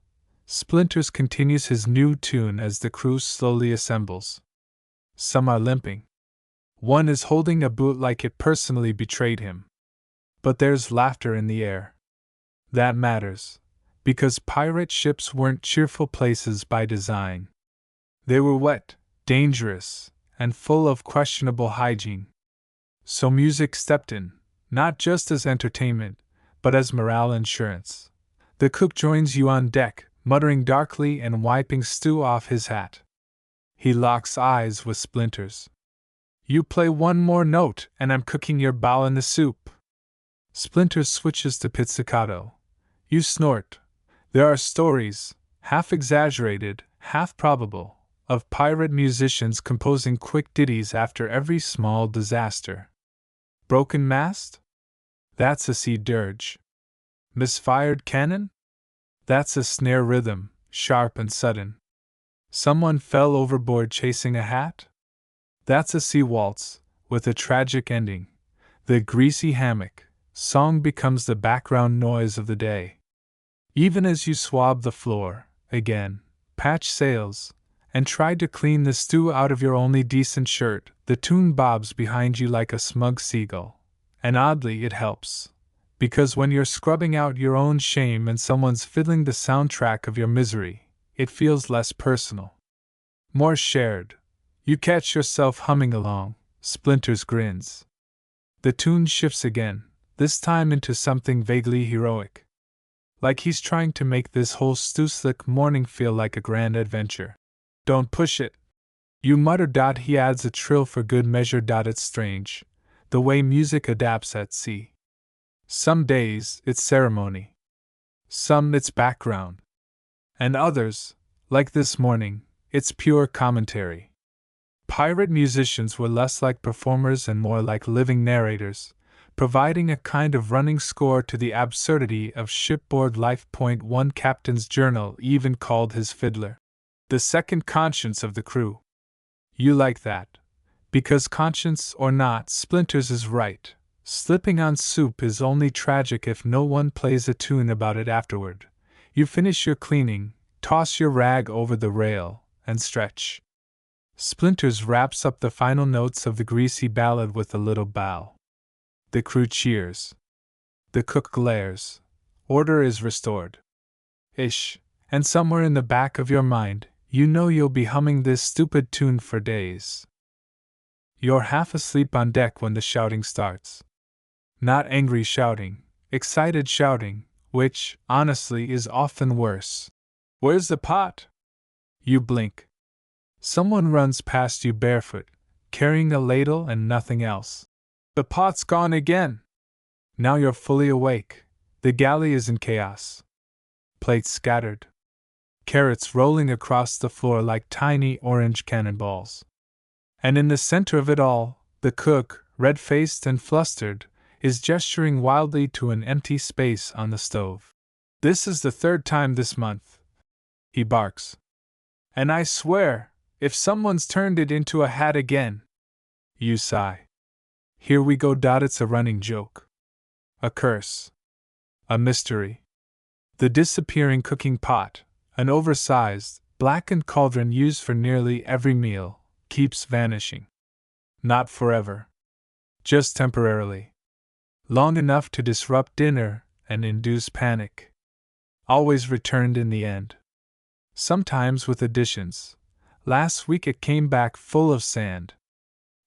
Splinters continues his new tune as the crew slowly assembles. Some are limping. One is holding a boot like it personally betrayed him. But there's laughter in the air. That matters, because pirate ships weren't cheerful places by design. They were wet, dangerous, and full of questionable hygiene. So music stepped in, not just as entertainment, but as morale insurance. The cook joins you on deck, muttering darkly and wiping stew off his hat. He locks eyes with Splinters. You play one more note and I'm cooking your bow in the soup. Splinters switches to pizzicato. You snort. There are stories, half exaggerated, half probable, of pirate musicians composing quick ditties after every small disaster. Broken mast? That's a sea dirge. Misfired cannon? That's a snare rhythm, sharp and sudden. Someone fell overboard chasing a hat? That's a sea waltz, with a tragic ending. The greasy hammock song becomes the background noise of the day. Even as you swab the floor, again, patch sails, and try to clean the stew out of your only decent shirt, the tune bobs behind you like a smug seagull. And oddly it helps. Because when you're scrubbing out your own shame and someone's fiddling the soundtrack of your misery, it feels less personal. More shared. You catch yourself humming along. Splinters grins. The tune shifts again, this time into something vaguely heroic. Like he's trying to make this whole stew-slick morning feel like a grand adventure. Don't push it. You mutter. He adds a trill for good measure. It's strange, the way music adapts at sea. Some days it's ceremony, some it's background, and others, like this morning, it's pure commentary. Pirate musicians were less like performers and more like living narrators, providing a kind of running score to the absurdity of shipboard life. One captain's journal even called his fiddler the second conscience of the crew. You like that, because conscience or not, Splinters is right. Slipping on soup is only tragic if no one plays a tune about it afterward. You finish your cleaning, toss your rag over the rail, and stretch. Splinters wraps up the final notes of the greasy ballad with a little bow. The crew cheers. The cook glares. Order is restored. Ish, and somewhere in the back of your mind, you know you'll be humming this stupid tune for days. You're half asleep on deck when the shouting starts. Not angry shouting, excited shouting, which, honestly, is often worse. Where's the pot? You blink. Someone runs past you barefoot, carrying a ladle and nothing else. The pot's gone again! Now you're fully awake. The galley is in chaos. Plates scattered. Carrots rolling across the floor like tiny orange cannonballs. And in the center of it all, the cook, red-faced and flustered, is gesturing wildly to an empty space on the stove. This is the third time this month, he barks. And I swear, if someone's turned it into a hat again. You sigh. Here we go. It's a running joke. A curse. A mystery. The disappearing cooking pot, an oversized, blackened cauldron used for nearly every meal, keeps vanishing. Not forever. Just temporarily. Long enough to disrupt dinner and induce panic. Always returned in the end. Sometimes with additions. Last week it came back full of sand.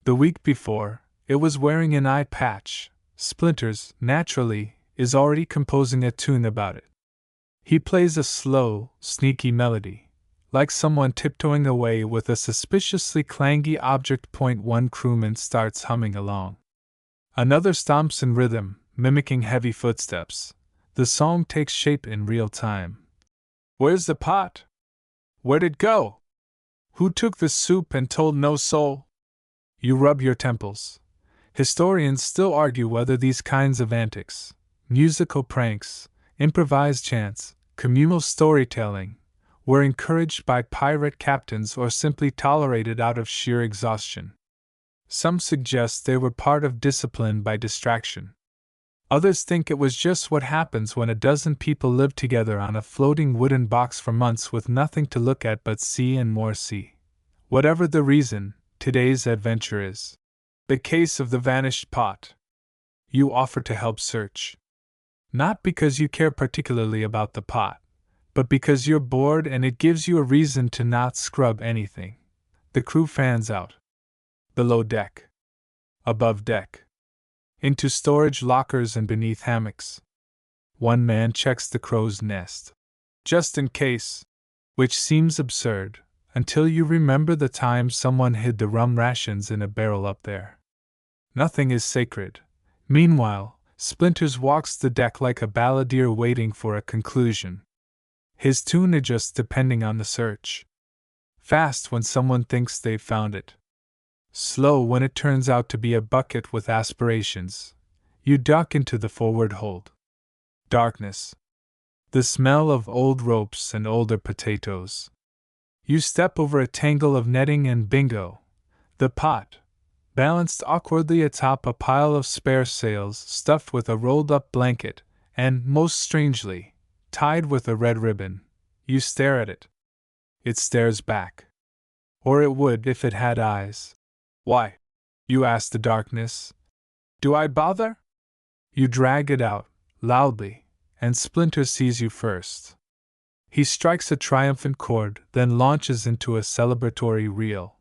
The week before, it was wearing an eye patch. Splinters, naturally, is already composing a tune about it. He plays a slow, sneaky melody, like someone tiptoeing away with a suspiciously clangy object. One crewman starts humming along. Another stomps in rhythm, mimicking heavy footsteps. The song takes shape in real time. Where's the pot? Where'd it go? Who took the soup and told no soul? You rub your temples. Historians still argue whether these kinds of antics, musical pranks, improvised chants, communal storytelling, were encouraged by pirate captains or simply tolerated out of sheer exhaustion. Some suggest they were part of discipline by distraction. Others think it was just what happens when a dozen people live together on a floating wooden box for months with nothing to look at but sea and more sea. Whatever the reason, today's adventure is the case of the vanished pot. You offer to help search. Not because you care particularly about the pot, but because you're bored and it gives you a reason to not scrub anything. The crew fans out. Below deck. Above deck. Into storage lockers and beneath hammocks. One man checks the crow's nest. Just in case. Which seems absurd, until you remember the time someone hid the rum rations in a barrel up there. Nothing is sacred. Meanwhile, Splinters walks the deck like a balladeer waiting for a conclusion. His tune adjusts depending on the search. Fast when someone thinks they've found it. Slow when it turns out to be a bucket with aspirations. You duck into the forward hold. Darkness. The smell of old ropes and older potatoes. You step over a tangle of netting and bingo. The pot, balanced awkwardly atop a pile of spare sails stuffed with a rolled-up blanket, and, most strangely, tied with a red ribbon. You stare at it. It stares back. Or it would if it had eyes. Why? You ask the darkness. Do I bother? You drag it out, loudly, and Splinter sees you first. He strikes a triumphant chord, then launches into a celebratory reel.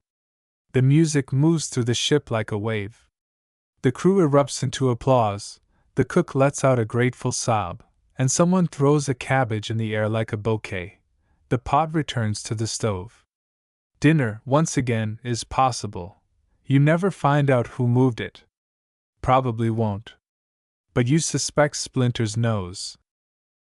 The music moves through the ship like a wave. The crew erupts into applause, the cook lets out a grateful sob, and someone throws a cabbage in the air like a bouquet. The pot returns to the stove. Dinner, once again, is possible. You never find out who moved it. Probably won't. But you suspect Splinters knows.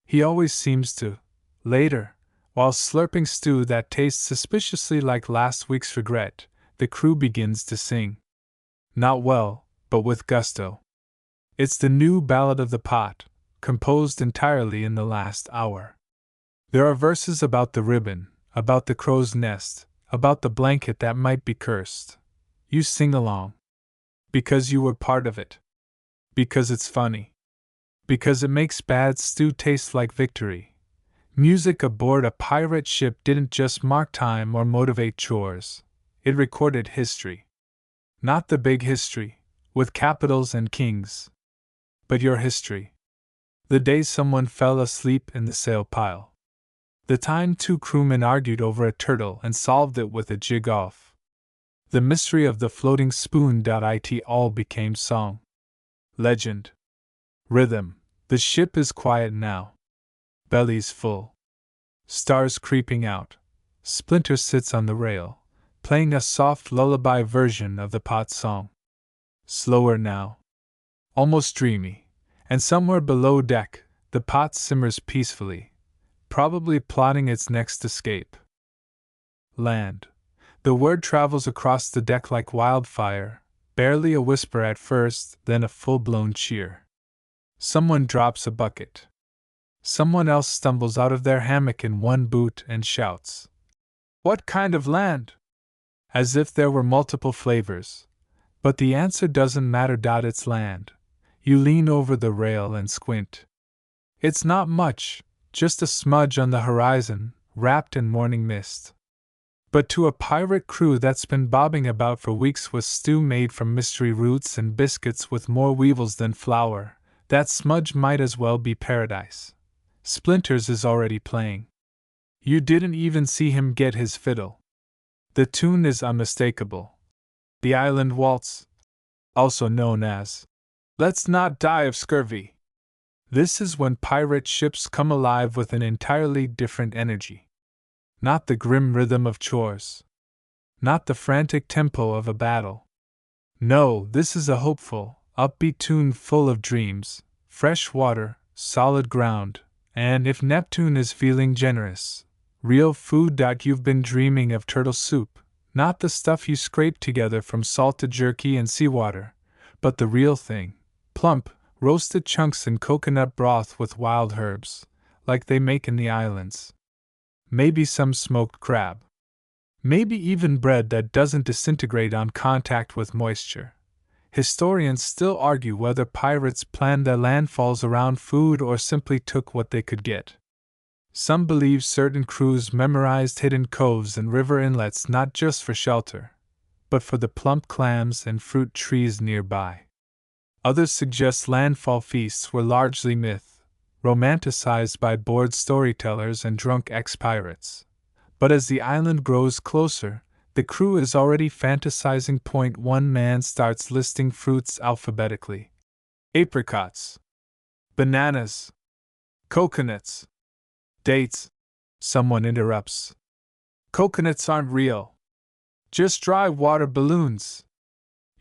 He always seems to. Later, while slurping stew that tastes suspiciously like last week's regret, the crew begins to sing. Not well, but with gusto. It's the new Ballad of the Pot, composed entirely in the last hour. There are verses about the ribbon, about the crow's nest, about the blanket that might be cursed. You sing along. Because you were part of it. Because it's funny. Because it makes bad stew taste like victory. Music aboard a pirate ship didn't just mark time or motivate chores. It recorded history. Not the big history, with capitals and kings. But your history. The day someone fell asleep in the sail pile. The time two crewmen argued over a turtle and solved it with a jig off. The mystery of the floating spoon. It all became song. Legend. Rhythm. The ship is quiet now. Bellies full. Stars creeping out. Splinter sits on the rail, playing a soft lullaby version of the pot song. Slower now. Almost dreamy. And somewhere below deck, the pot simmers peacefully, probably plotting its next escape. Land. The word travels across the deck like wildfire, barely a whisper at first, then a full-blown cheer. Someone drops a bucket. Someone else stumbles out of their hammock in one boot and shouts, "What kind of land?" As if there were multiple flavors. But the answer doesn't matter. It's land. You lean over the rail and squint. It's not much, just a smudge on the horizon, wrapped in morning mist. But to a pirate crew that's been bobbing about for weeks with stew made from mystery roots and biscuits with more weevils than flour, that smudge might as well be paradise. Splinters is already playing. You didn't even see him get his fiddle. The tune is unmistakable. The Island Waltz, also known as "Let's Not Die of Scurvy." This is when pirate ships come alive with an entirely different energy. Not the grim rhythm of chores. Not the frantic tempo of a battle. No, this is a hopeful, upbeat tune full of dreams, fresh water, solid ground, and if Neptune is feeling generous, real food. You've been dreaming of turtle soup, not the stuff you scrape together from salted jerky and seawater, but the real thing, plump, roasted chunks in coconut broth with wild herbs, like they make in the islands. Maybe some smoked crab. Maybe even bread that doesn't disintegrate on contact with moisture. Historians still argue whether pirates planned their landfalls around food or simply took what they could get. Some believe certain crews memorized hidden coves and river inlets not just for shelter, but for the plump clams and fruit trees nearby. Others suggest landfall feasts were largely myth, romanticized by bored storytellers and drunk ex-pirates. But as the island grows closer, the crew is already fantasizing. One man starts listing fruits alphabetically. Apricots. Bananas. Coconuts. Dates. Someone interrupts. Coconuts aren't real. Just dry water balloons.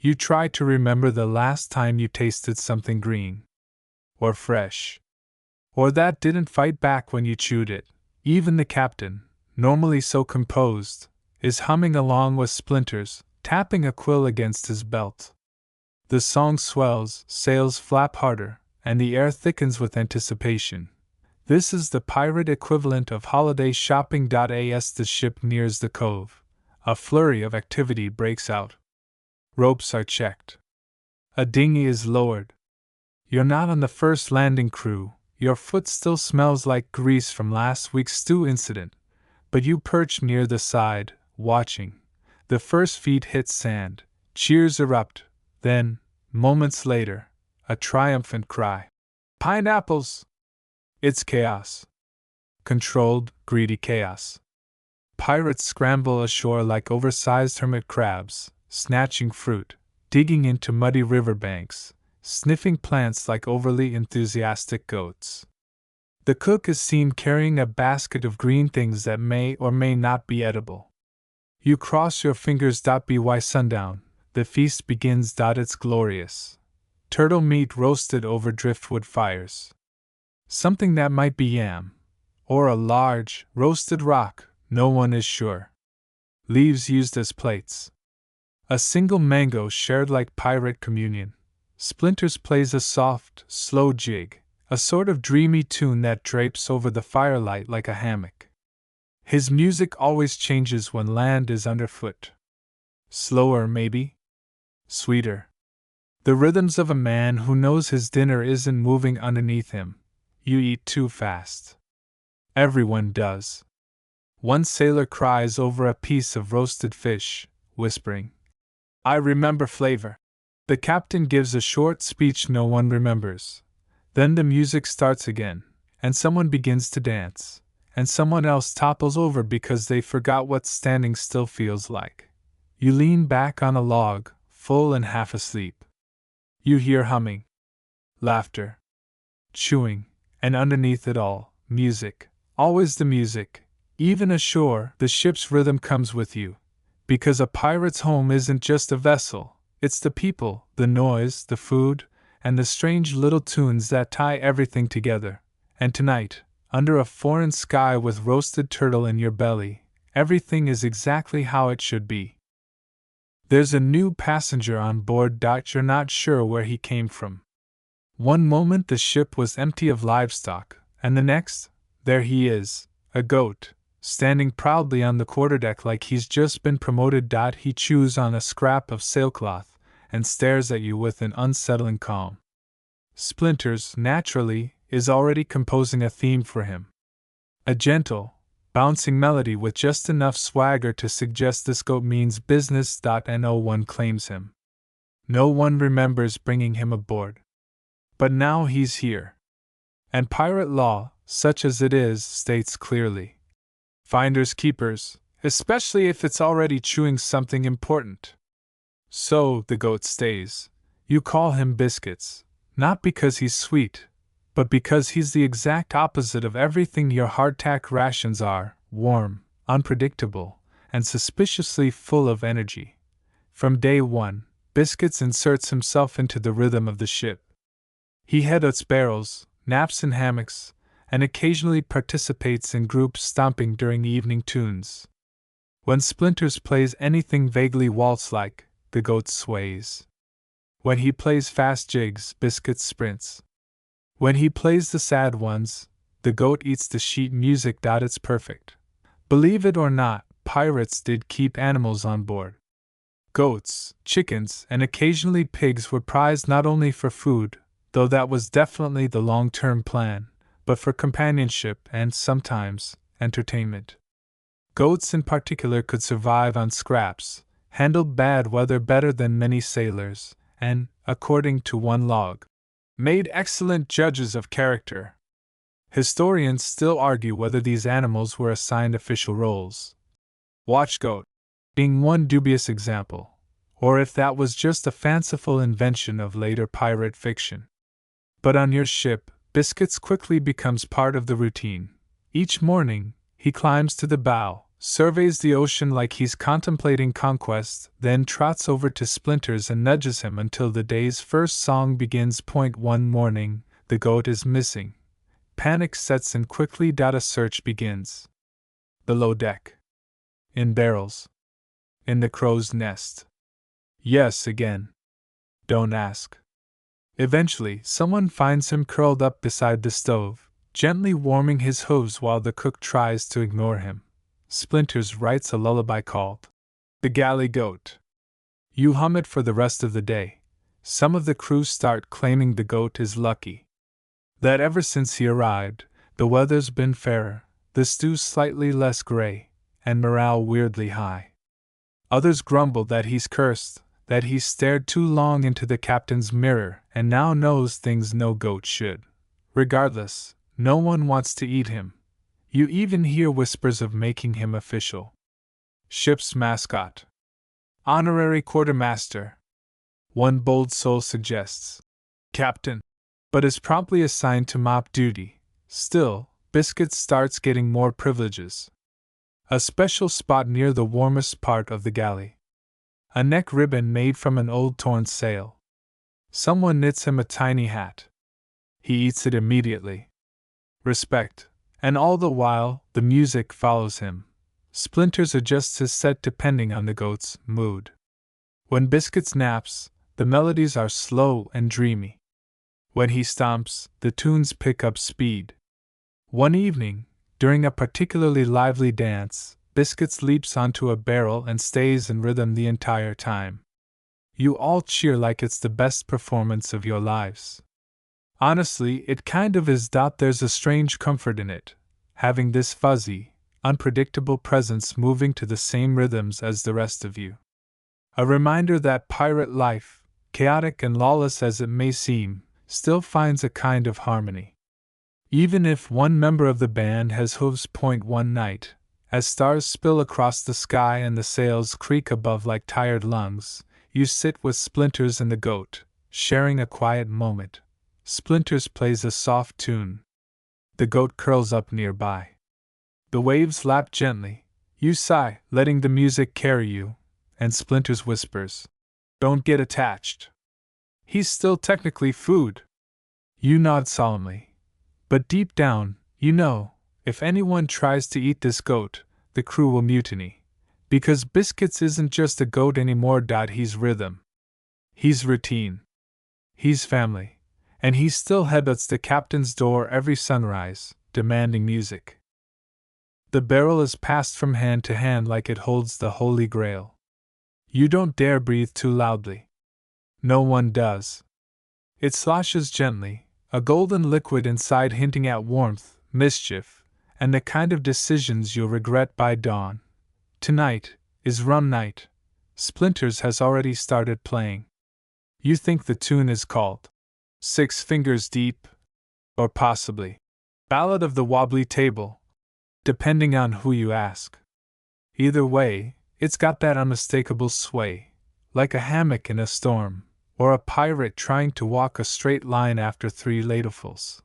You try to remember the last time you tasted something green. Or fresh. Or that didn't fight back when you chewed it. Even the captain, normally so composed, is humming along with Splinters, tapping a quill against his belt. The song swells, sails flap harder, and the air thickens with anticipation. This is the pirate equivalent of holiday shopping. As the ship nears the cove, a flurry of activity breaks out. Ropes are checked. A dinghy is lowered. You're not on the first landing crew, your foot still smells like grease from last week's stew incident, but you perch near the side, watching. The first feet hit sand, cheers erupt, then, moments later, a triumphant cry. Pineapples! It's chaos. Controlled, greedy chaos. Pirates scramble ashore like oversized hermit crabs, snatching fruit, digging into muddy riverbanks, sniffing plants like overly enthusiastic goats. The cook is seen carrying a basket of green things that may or may not be edible. You cross your fingers. By sundown, the feast begins. It's glorious. turtle meat roasted over driftwood fires. Something that might be yam, or a large, roasted rock, no one is sure. Leaves used as plates. A single mango shared like pirate communion. Splinters plays a soft, slow jig, a sort of dreamy tune that drapes over the firelight like a hammock. His music always changes when land is underfoot. Slower, maybe? Sweeter. The rhythms of a man who knows his dinner isn't moving underneath him. You eat too fast. Everyone does. One sailor cries over a piece of roasted fish, whispering, "I remember flavor." The captain gives a short speech no one remembers. Then the music starts again, and someone begins to dance, and someone else topples over because they forgot what standing still feels like. You lean back on a log, full and half asleep. You hear humming, laughter, chewing, and underneath it all, music. Always the music. Even ashore, the ship's rhythm comes with you. Because a pirate's home isn't just a vessel, it's the people, the noise, the food, and the strange little tunes that tie everything together. And tonight, under a foreign sky with roasted turtle in your belly, everything is exactly how it should be. There's a new passenger on board. You're not sure where he came from. One moment the ship was empty of livestock, and the next, there he is, a goat, standing proudly on the quarterdeck like he's just been promoted. He chews on a scrap of sailcloth and stares at you with an unsettling calm. Splinters, naturally, is already composing a theme for him. A gentle, bouncing melody with just enough swagger to suggest this goat means business. And no one claims him. No one remembers bringing him aboard. But now he's here. And pirate law, such as it is, states clearly: finders keepers, especially if it's already chewing something important. So the goat stays. You call him Biscuits, not because he's sweet, but because he's the exact opposite of everything your hardtack rations are: warm, unpredictable, and suspiciously full of energy. From day one, Biscuits inserts himself into the rhythm of the ship. He heads barrels, naps in hammocks, and occasionally participates in group stomping during evening tunes. When Splinters plays anything vaguely waltz-like, the goat sways. When he plays fast jigs, Biscuits sprints. When he plays the sad ones, the goat eats the sheet music. It's perfect. Believe it or not, pirates did keep animals on board. Goats, chickens, and occasionally pigs were prized not only for food, though that was definitely the long-term plan, but for companionship and, sometimes, entertainment. Goats in particular could survive on scraps, handled bad weather better than many sailors, and, according to one log, made excellent judges of character. Historians still argue whether these animals were assigned official roles. Watch goat being one dubious example, or if that was just a fanciful invention of later pirate fiction. But on your ship, Biscuits quickly becomes part of the routine. Each morning, he climbs to the bow, surveys the ocean like he's contemplating conquest, then trots over to Splinters and nudges him until the day's first song begins. One morning, the goat is missing. Panic sets in quickly. A search begins. Below deck. In barrels. In the crow's nest. Yes, again. Don't ask. Eventually, someone finds him curled up beside the stove, gently warming his hooves while the cook tries to ignore him. Splinters writes a lullaby called The Galley Goat. You hum it for the rest of the day. Some of the crew start claiming the goat is lucky. That ever since he arrived, the weather's been fairer, the stew's slightly less gray, and morale weirdly high. Others grumble that he's cursed, that he stared too long into the captain's mirror and now knows things no goat should. Regardless, no one wants to eat him. You even hear whispers of making him official. Ship's mascot. Honorary quartermaster. One bold soul suggests. Captain. But is promptly assigned to mop duty. Still, Biscuits starts getting more privileges. A special spot near the warmest part of the galley. A neck ribbon made from an old torn sail. Someone knits him a tiny hat. He eats it immediately. Respect. And all the while, the music follows him. Splinters adjusts his set depending on the goat's mood. When Biscuits naps, the melodies are slow and dreamy. When he stomps, the tunes pick up speed. One evening, during a particularly lively dance, Biscuits leaps onto a barrel and stays in rhythm the entire time. You all cheer like it's the best performance of your lives. Honestly, it kind of is. There's a strange comfort in it, having this fuzzy, unpredictable presence moving to the same rhythms as the rest of you. A reminder that pirate life, chaotic and lawless as it may seem, still finds a kind of harmony. Even if one member of the band has hooves point one night, as stars spill across the sky and the sails creak above like tired lungs, you sit with Splinters and the goat, sharing a quiet moment. Splinters plays a soft tune. The goat curls up nearby. The waves lap gently. You sigh, letting the music carry you, and Splinters whispers, "Don't get attached. He's still technically food." You nod solemnly. But deep down, you know, if anyone tries to eat this goat, the crew will mutiny. Because Biscuits isn't just a goat anymore. He's rhythm. He's routine. He's family. And he still headbutts the captain's door every sunrise, demanding music. The barrel is passed from hand to hand like it holds the Holy Grail. You don't dare breathe too loudly. No one does. It sloshes gently, a golden liquid inside hinting at warmth, mischief, and the kind of decisions you'll regret by dawn. Tonight is rum night. Splinters has already started playing. You think the tune is called Six Fingers Deep, or possibly Ballad of the Wobbly Table, depending on who you ask. Either way, it's got that unmistakable sway, like a hammock in a storm, or a pirate trying to walk a straight line after 3 ladyfuls.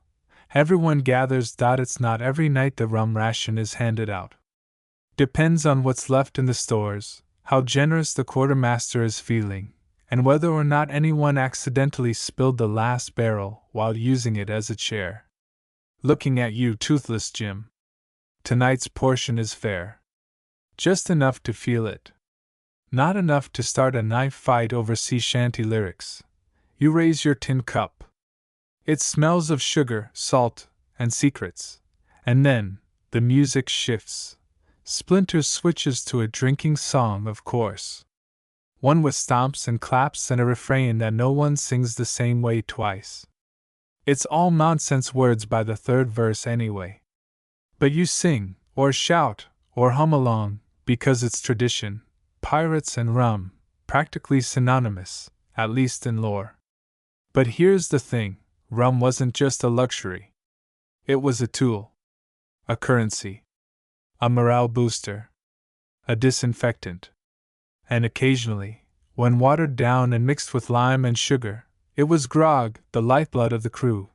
Everyone gathers. It's not every night the rum ration is handed out. Depends on what's left in the stores, how generous the quartermaster is feeling, and whether or not anyone accidentally spilled the last barrel while using it as a chair. Looking at you, Toothless Jim. Tonight's portion is fair. Just enough to feel it. Not enough to start a knife fight over sea shanty lyrics. You raise your tin cup. It smells of sugar, salt, and secrets. And then, the music shifts. Splinters switches to a drinking song, of course. One with stomps and claps and a refrain that no one sings the same way twice. It's all nonsense words by the 3rd verse anyway. But you sing, or shout, or hum along, because it's tradition. Pirates and rum, practically synonymous, at least in lore. But here's the thing, rum wasn't just a luxury. It was a tool. A currency. A morale booster. A disinfectant. And occasionally, when watered down and mixed with lime and sugar, it was grog, the lifeblood of the crew.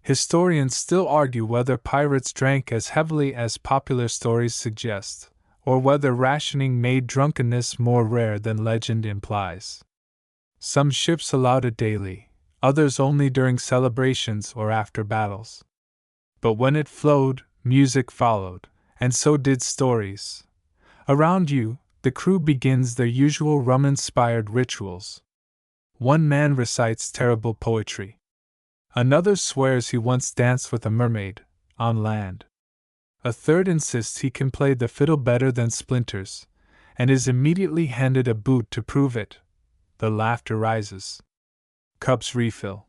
Historians still argue whether pirates drank as heavily as popular stories suggest, or whether rationing made drunkenness more rare than legend implies. Some ships allowed it daily, others only during celebrations or after battles. But when it flowed, music followed, and so did stories. Around you, the crew begins their usual rum-inspired rituals. One man recites terrible poetry. Another swears he once danced with a mermaid, on land. A third insists he can play the fiddle better than Splinters, and is immediately handed a boot to prove it. The laughter rises. Cups refill.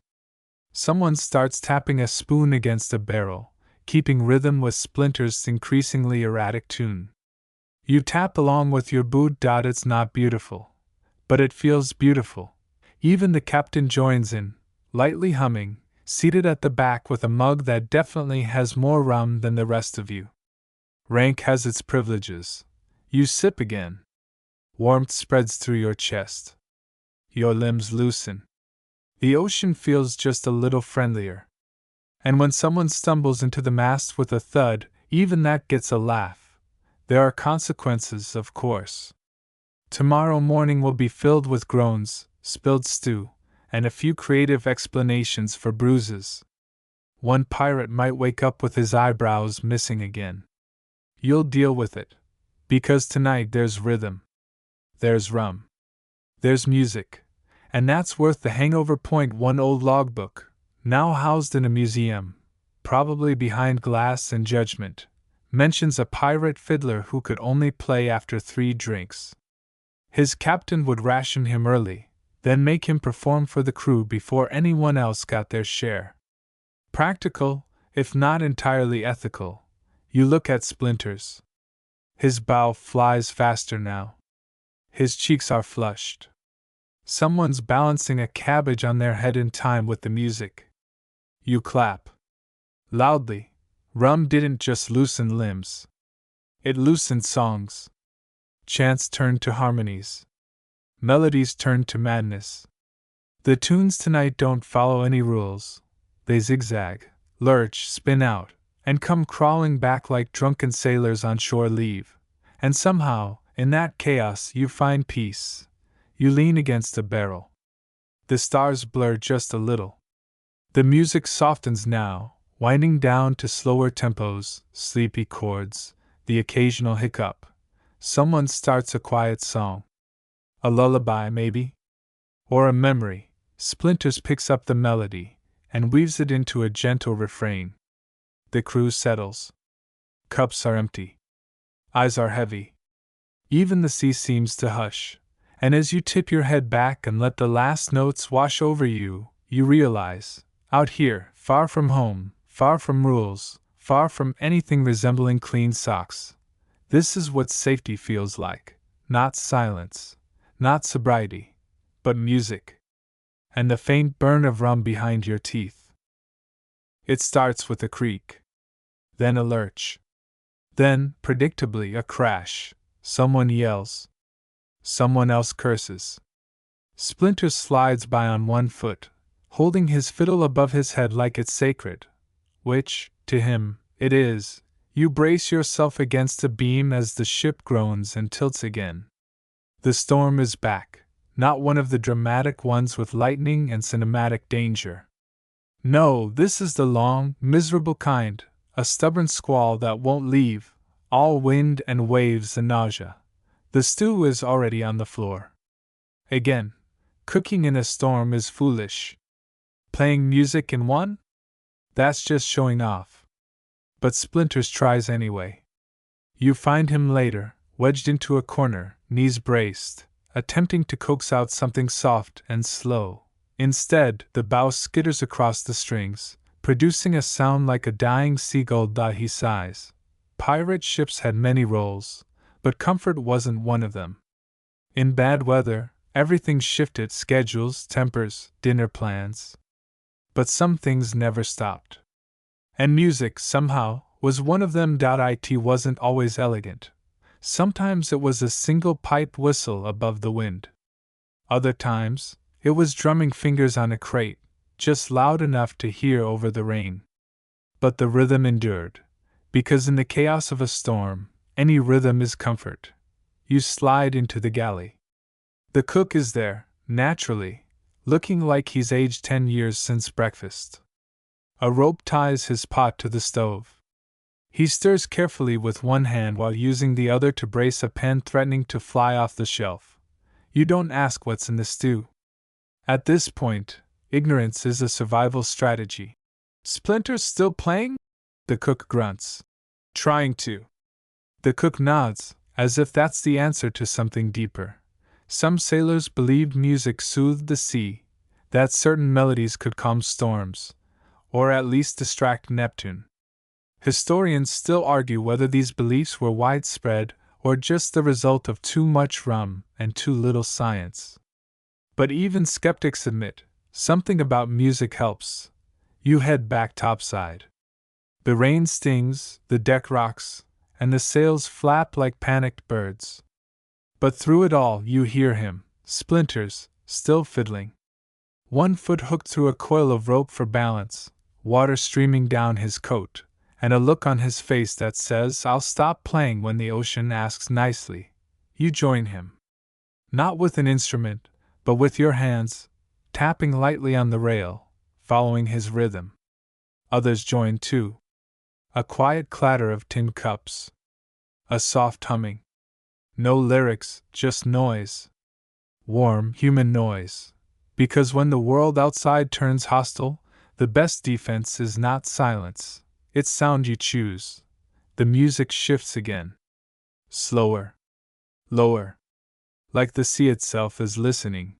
Someone starts tapping a spoon against a barrel, keeping rhythm with Splinters' increasingly erratic tune. You tap along with your boot. It's not beautiful, but it feels beautiful. Even the captain joins in, lightly humming, seated at the back with a mug that definitely has more rum than the rest of you. Rank has its privileges. You sip again. Warmth spreads through your chest. Your limbs loosen. The ocean feels just a little friendlier. And when someone stumbles into the mast with a thud, even that gets a laugh. There are consequences, of course. Tomorrow morning will be filled with groans, spilled stew, and a few creative explanations for bruises. One pirate might wake up with his eyebrows missing again. You'll deal with it, because tonight there's rhythm. There's rum. There's music. And that's worth the hangover. One old logbook, now housed in a museum, probably behind glass and judgment, mentions a pirate fiddler who could only play after 3 drinks. His captain would ration him early, then make him perform for the crew before anyone else got their share. Practical, if not entirely ethical. You look at Splinters. His bow flies faster now. His cheeks are flushed. Someone's balancing a cabbage on their head in time with the music. You clap. Loudly. Rum didn't just loosen limbs. It loosened songs. Chants turned to harmonies. Melodies turned to madness. The tunes tonight don't follow any rules. They zigzag, lurch, spin out, and come crawling back like drunken sailors on shore leave. And somehow, in that chaos, you find peace. You lean against a barrel. The stars blur just a little. The music softens now, winding down to slower tempos, sleepy chords, the occasional hiccup. Someone starts a quiet song. A lullaby, maybe? Or a memory. Splinters picks up the melody and weaves it into a gentle refrain. The crew settles. Cups are empty. Eyes are heavy. Even the sea seems to hush, and as you tip your head back and let the last notes wash over you, you realize, out here, far from home, far from rules, far from anything resembling clean socks, this is what safety feels like. Not silence, not sobriety, but music. And the faint burn of rum behind your teeth. It starts with a creak. Then a lurch. Then, predictably, a crash. Someone yells. Someone else curses. Splinters slides by on one foot, holding his fiddle above his head like it's sacred. Which, to him, it is. You brace yourself against a beam as the ship groans and tilts again. The storm is back. Not one of the dramatic ones with lightning and cinematic danger. No, this is the long, miserable kind, a stubborn squall that won't leave, all wind and waves and nausea. The stew is already on the floor. Again, cooking in a storm is foolish. Playing music in one? That's just showing off. But Splinters tries anyway. You find him later, wedged into a corner, knees braced, attempting to coax out something soft and slow. Instead, the bow skitters across the strings, producing a sound like a dying seagull. He sighs. Pirate ships had many roles, but comfort wasn't one of them. In bad weather, everything shifted: schedules, tempers, dinner plans. But some things never stopped. And music, somehow, was one of them. It wasn't always elegant. Sometimes it was a single pipe whistle above the wind. Other times, it was drumming fingers on a crate, just loud enough to hear over the rain. But the rhythm endured, because in the chaos of a storm, any rhythm is comfort. You slide into the galley. The cook is there, naturally, looking like he's aged 10 years since breakfast. A rope ties his pot to the stove. He stirs carefully with one hand while using the other to brace a pan threatening to fly off the shelf. You don't ask what's in the stew. At this point, ignorance is a survival strategy. Splinters still playing? The cook grunts. Trying to. The cook nods, as if that's the answer to something deeper. Some sailors believed music soothed the sea, that certain melodies could calm storms, or at least distract Neptune. Historians still argue whether these beliefs were widespread or just the result of too much rum and too little science. But even skeptics admit, something about music helps. You head back topside. The rain stings, the deck rocks, and the sails flap like panicked birds. But through it all you hear him, Splinters, still fiddling. One foot hooked through a coil of rope for balance, water streaming down his coat, and a look on his face that says, "I'll stop playing when the ocean asks nicely." You join him. Not with an instrument, but with your hands, tapping lightly on the rail, following his rhythm. Others join too. A quiet clatter of tin cups. A soft humming. No lyrics, just noise. Warm, human noise. Because when the world outside turns hostile, the best defense is not silence, it's sound you choose. The music shifts again. Slower. Lower. Like the sea itself is listening.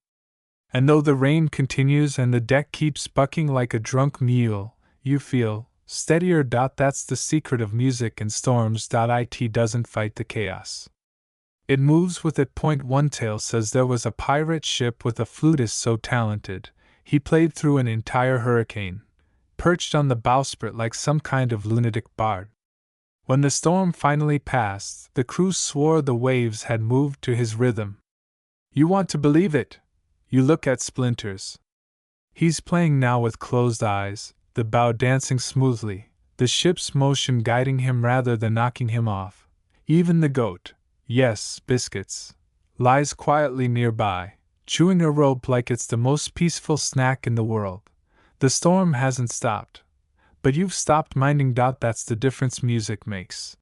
And though the rain continues and the deck keeps bucking like a drunk mule, you feel steadier. That's the secret of music and storms. It doesn't fight the chaos. It moves with it. One tale says there was a pirate ship with a flutist so talented, he played through an entire hurricane, perched on the bowsprit like some kind of lunatic bard. When the storm finally passed, the crew swore the waves had moved to his rhythm. You want to believe it? You look at Splinters. He's playing now with closed eyes, the bow dancing smoothly, the ship's motion guiding him rather than knocking him off. Even the goat, yes, Biscuits, lies quietly nearby, chewing a rope like it's the most peaceful snack in the world. The storm hasn't stopped. But you've stopped minding. That's the difference music makes.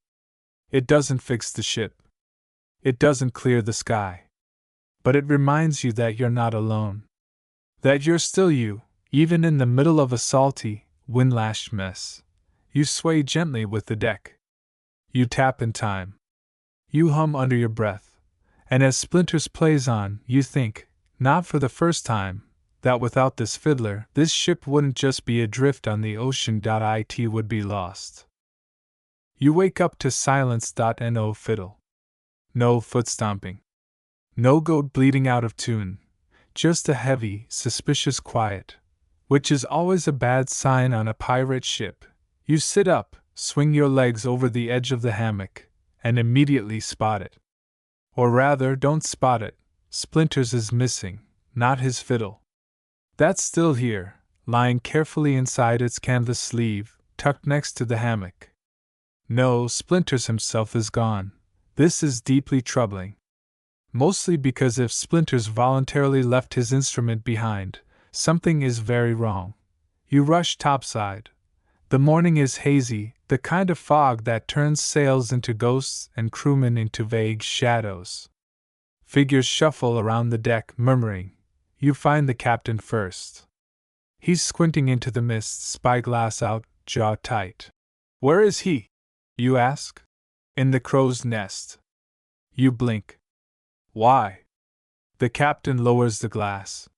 It doesn't fix the ship. It doesn't clear the sky. But it reminds you that you're not alone. That you're still you, even in the middle of a salty, wind-lashed mess. You sway gently with the deck. You tap in time. You hum under your breath. And as Splinters plays on, you think, not for the first time, that without this fiddler, this ship wouldn't just be adrift on the ocean. It would be lost. You wake up to silence. No fiddle. No foot stomping. No goat bleating out of tune. Just a heavy, suspicious quiet, which is always a bad sign on a pirate ship. You sit up, swing your legs over the edge of the hammock, and immediately spot it. Or rather, don't spot it. Splinters is missing, not his fiddle. That's still here, lying carefully inside its canvas sleeve, tucked next to the hammock. No, Splinters himself is gone. This is deeply troubling. Mostly because if Splinters voluntarily left his instrument behind, something is very wrong. You rush topside. The morning is hazy, the kind of fog that turns sails into ghosts and crewmen into vague shadows. Figures shuffle around the deck, murmuring. You find the captain first. He's squinting into the mist, spyglass out, jaw tight. Where is he? You ask. In the crow's nest. You blink. Why? The captain lowers the glass.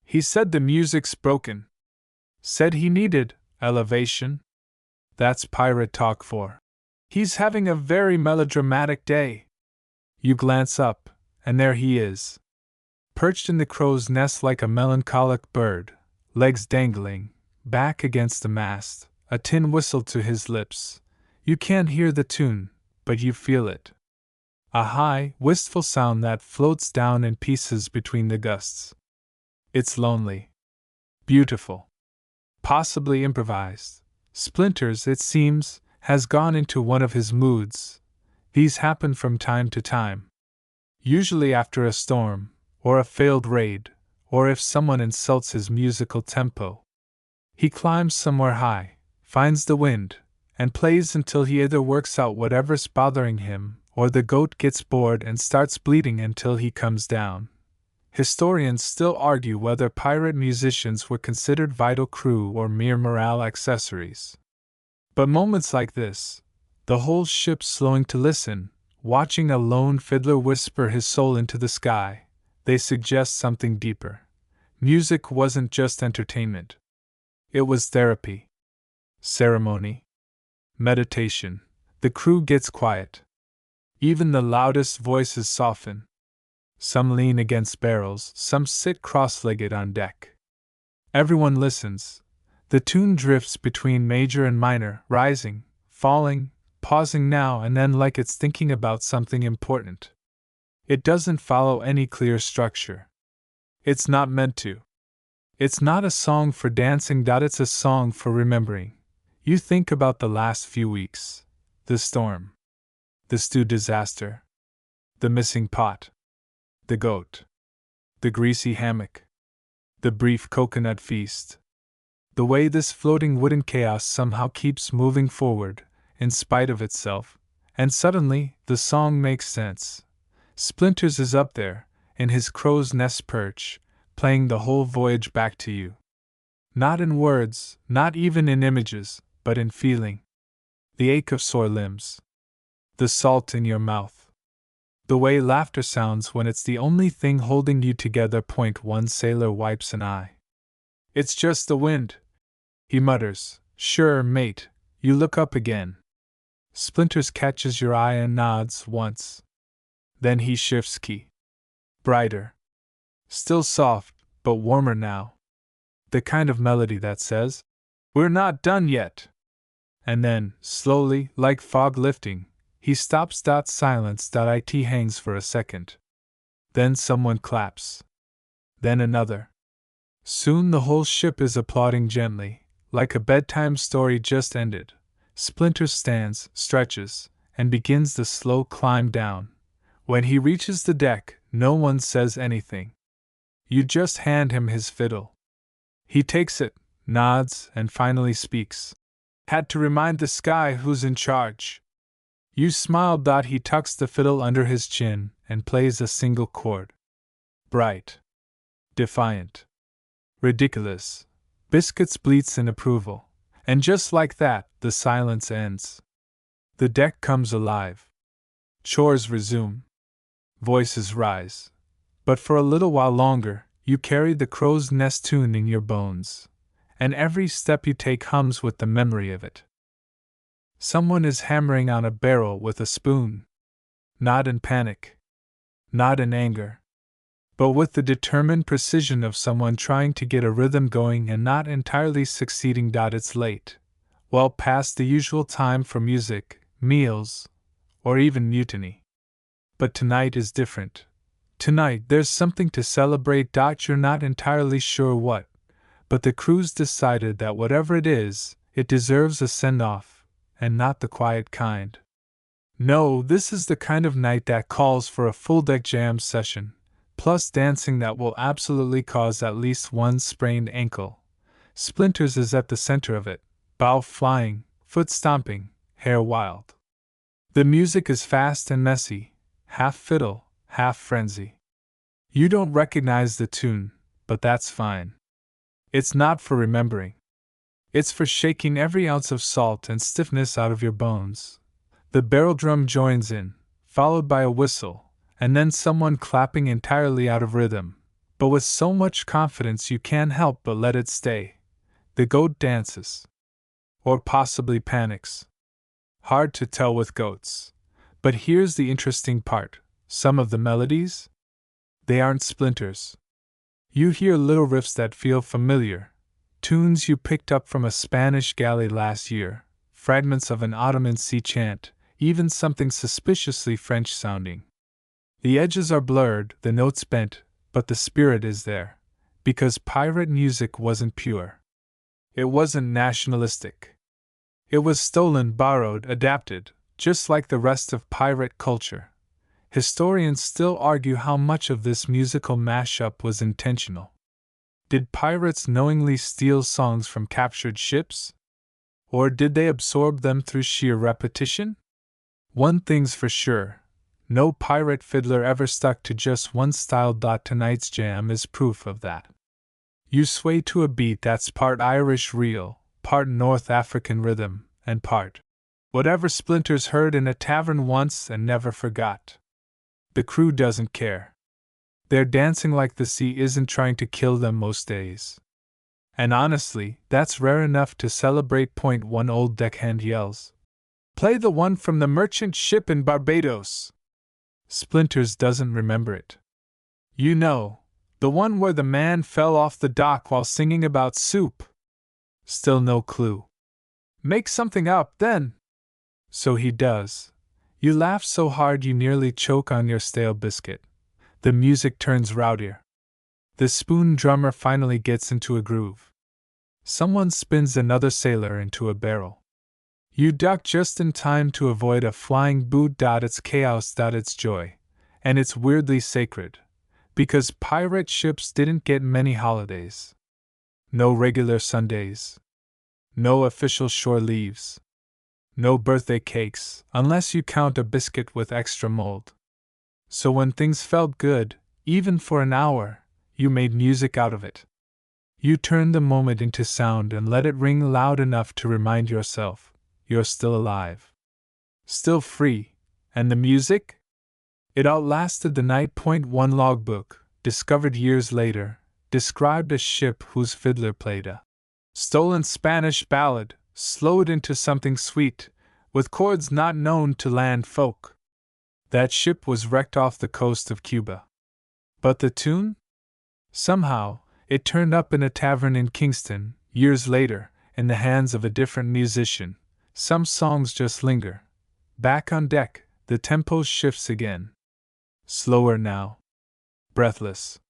He said the music's broken. Said he needed elevation. That's pirate talk for. He's having a very melodramatic day. You glance up, and there he is. Perched in the crow's nest like a melancholic bird, legs dangling, back against the mast, a tin whistle to his lips. You can't hear the tune, but you feel it. A high, wistful sound that floats down in pieces between the gusts. It's lonely. Beautiful. Possibly improvised. Splinters, it seems, has gone into one of his moods. These happen from time to time. Usually after a storm, or a failed raid, or if someone insults his musical tempo. He climbs somewhere high, finds the wind, and plays until he either works out whatever's bothering him, or the goat gets bored and starts bleating until he comes down. Historians still argue whether pirate musicians were considered vital crew or mere morale accessories. But moments like this, the whole ship slowing to listen, watching a lone fiddler whisper his soul into the sky, they suggest something deeper. Music wasn't just entertainment. It was therapy. Ceremony. Meditation. The crew gets quiet. Even the loudest voices soften. Some lean against barrels, some sit cross-legged on deck. Everyone listens. The tune drifts between major and minor, rising, falling, pausing now and then like it's thinking about something important. It doesn't follow any clear structure. It's not meant to. It's not a song for dancing. It's a song for remembering. You think about the last few weeks. The storm. The stew disaster. The missing pot. The goat. The greasy hammock. The brief coconut feast. The way this floating wooden chaos somehow keeps moving forward, in spite of itself, and suddenly, the song makes sense. Splinters is up there, in his crow's nest perch, playing the whole voyage back to you. Not in words, not even in images, but in feeling. The ache of sore limbs. The salt in your mouth. The way laughter sounds when it's the only thing holding you together. One sailor wipes an eye. It's just the wind, he mutters. Sure, mate, you look up again. Splinters catches your eye and nods once. Then he shifts key. Brighter. Still soft, but warmer now. The kind of melody that says, "We're not done yet." And then, slowly, like fog lifting, he stops. Silence. It hangs for a second. Then someone claps. Then another. Soon the whole ship is applauding gently, like a bedtime story just ended. Splinters stands, stretches, and begins the slow climb down. When he reaches the deck, no one says anything. You just hand him his fiddle. He takes it, nods, and finally speaks. Had to remind the sky who's in charge. You smile. He tucks the fiddle under his chin and plays a single chord. Bright. Defiant. Ridiculous. Biscuits bleats in approval. And just like that, the silence ends. The deck comes alive. Chores resume. Voices rise. But for a little while longer, you carry the crow's nest tune in your bones. And every step you take hums with the memory of it. Someone is hammering on a barrel with a spoon. Not in panic. Not in anger. But with the determined precision of someone trying to get a rhythm going and not entirely succeeding. It's late. Well past the usual time for music, meals, or even mutiny. But tonight is different. Tonight there's something to celebrate. You're not entirely sure what, but the crew's decided that whatever it is, it deserves a send-off, and not the quiet kind. No, this is the kind of night that calls for a full-deck jam session, plus dancing that will absolutely cause at least one sprained ankle. Splinters is at the center of it, bow flying, foot stomping, hair wild. The music is fast and messy, half fiddle, half frenzy. You don't recognize the tune, but that's fine. It's not for remembering. It's for shaking every ounce of salt and stiffness out of your bones. The barrel drum joins in, followed by a whistle, and then someone clapping entirely out of rhythm, but with so much confidence you can't help but let it stay. The goat dances. Or possibly panics. Hard to tell with goats. But here's the interesting part. Some of the melodies? They aren't Splinters. You hear little riffs that feel familiar, tunes you picked up from a Spanish galley last year, fragments of an Ottoman sea chant, even something suspiciously French sounding. The edges are blurred, the notes bent, but the spirit is there, because pirate music wasn't pure. It wasn't nationalistic. It was stolen, borrowed, adapted, just like the rest of pirate culture. Historians still argue how much of this musical mashup was intentional. Did pirates knowingly steal songs from captured ships? Or did they absorb them through sheer repetition? One thing's for sure, no pirate fiddler ever stuck to just one style. Tonight's jam is proof of that. You sway to a beat that's part Irish reel, part North African rhythm, and part whatever Splinters heard in a tavern once and never forgot. The crew doesn't care. They're dancing like the sea isn't trying to kill them most days. And honestly, that's rare enough to celebrate. One old deckhand yells, "Play the one from the merchant ship in Barbados!" Splinters doesn't remember it. You know, the one where the man fell off the dock while singing about soup. Still no clue. Make something up, then. So he does. You laugh so hard you nearly choke on your stale biscuit. The music turns rowdier. The spoon drummer finally gets into a groove. Someone spins another sailor into a barrel. You duck just in time to avoid a flying boot. It's chaos. It's joy. And it's weirdly sacred. Because pirate ships didn't get many holidays. No regular Sundays. No official shore leaves. No birthday cakes, unless you count a biscuit with extra mold. So when things felt good, even for an hour, you made music out of it. You turned the moment into sound and let it ring loud enough to remind yourself you're still alive. Still free. And the music? It outlasted the night. One logbook, discovered years later, described a ship whose fiddler played a stolen Spanish ballad, slowed into something sweet, with chords not known to land folk. That ship was wrecked off the coast of Cuba. But the tune? Somehow, it turned up in a tavern in Kingston, years later, in the hands of a different musician. Some songs just linger. Back on deck, the tempo shifts again. Slower now. Breathless.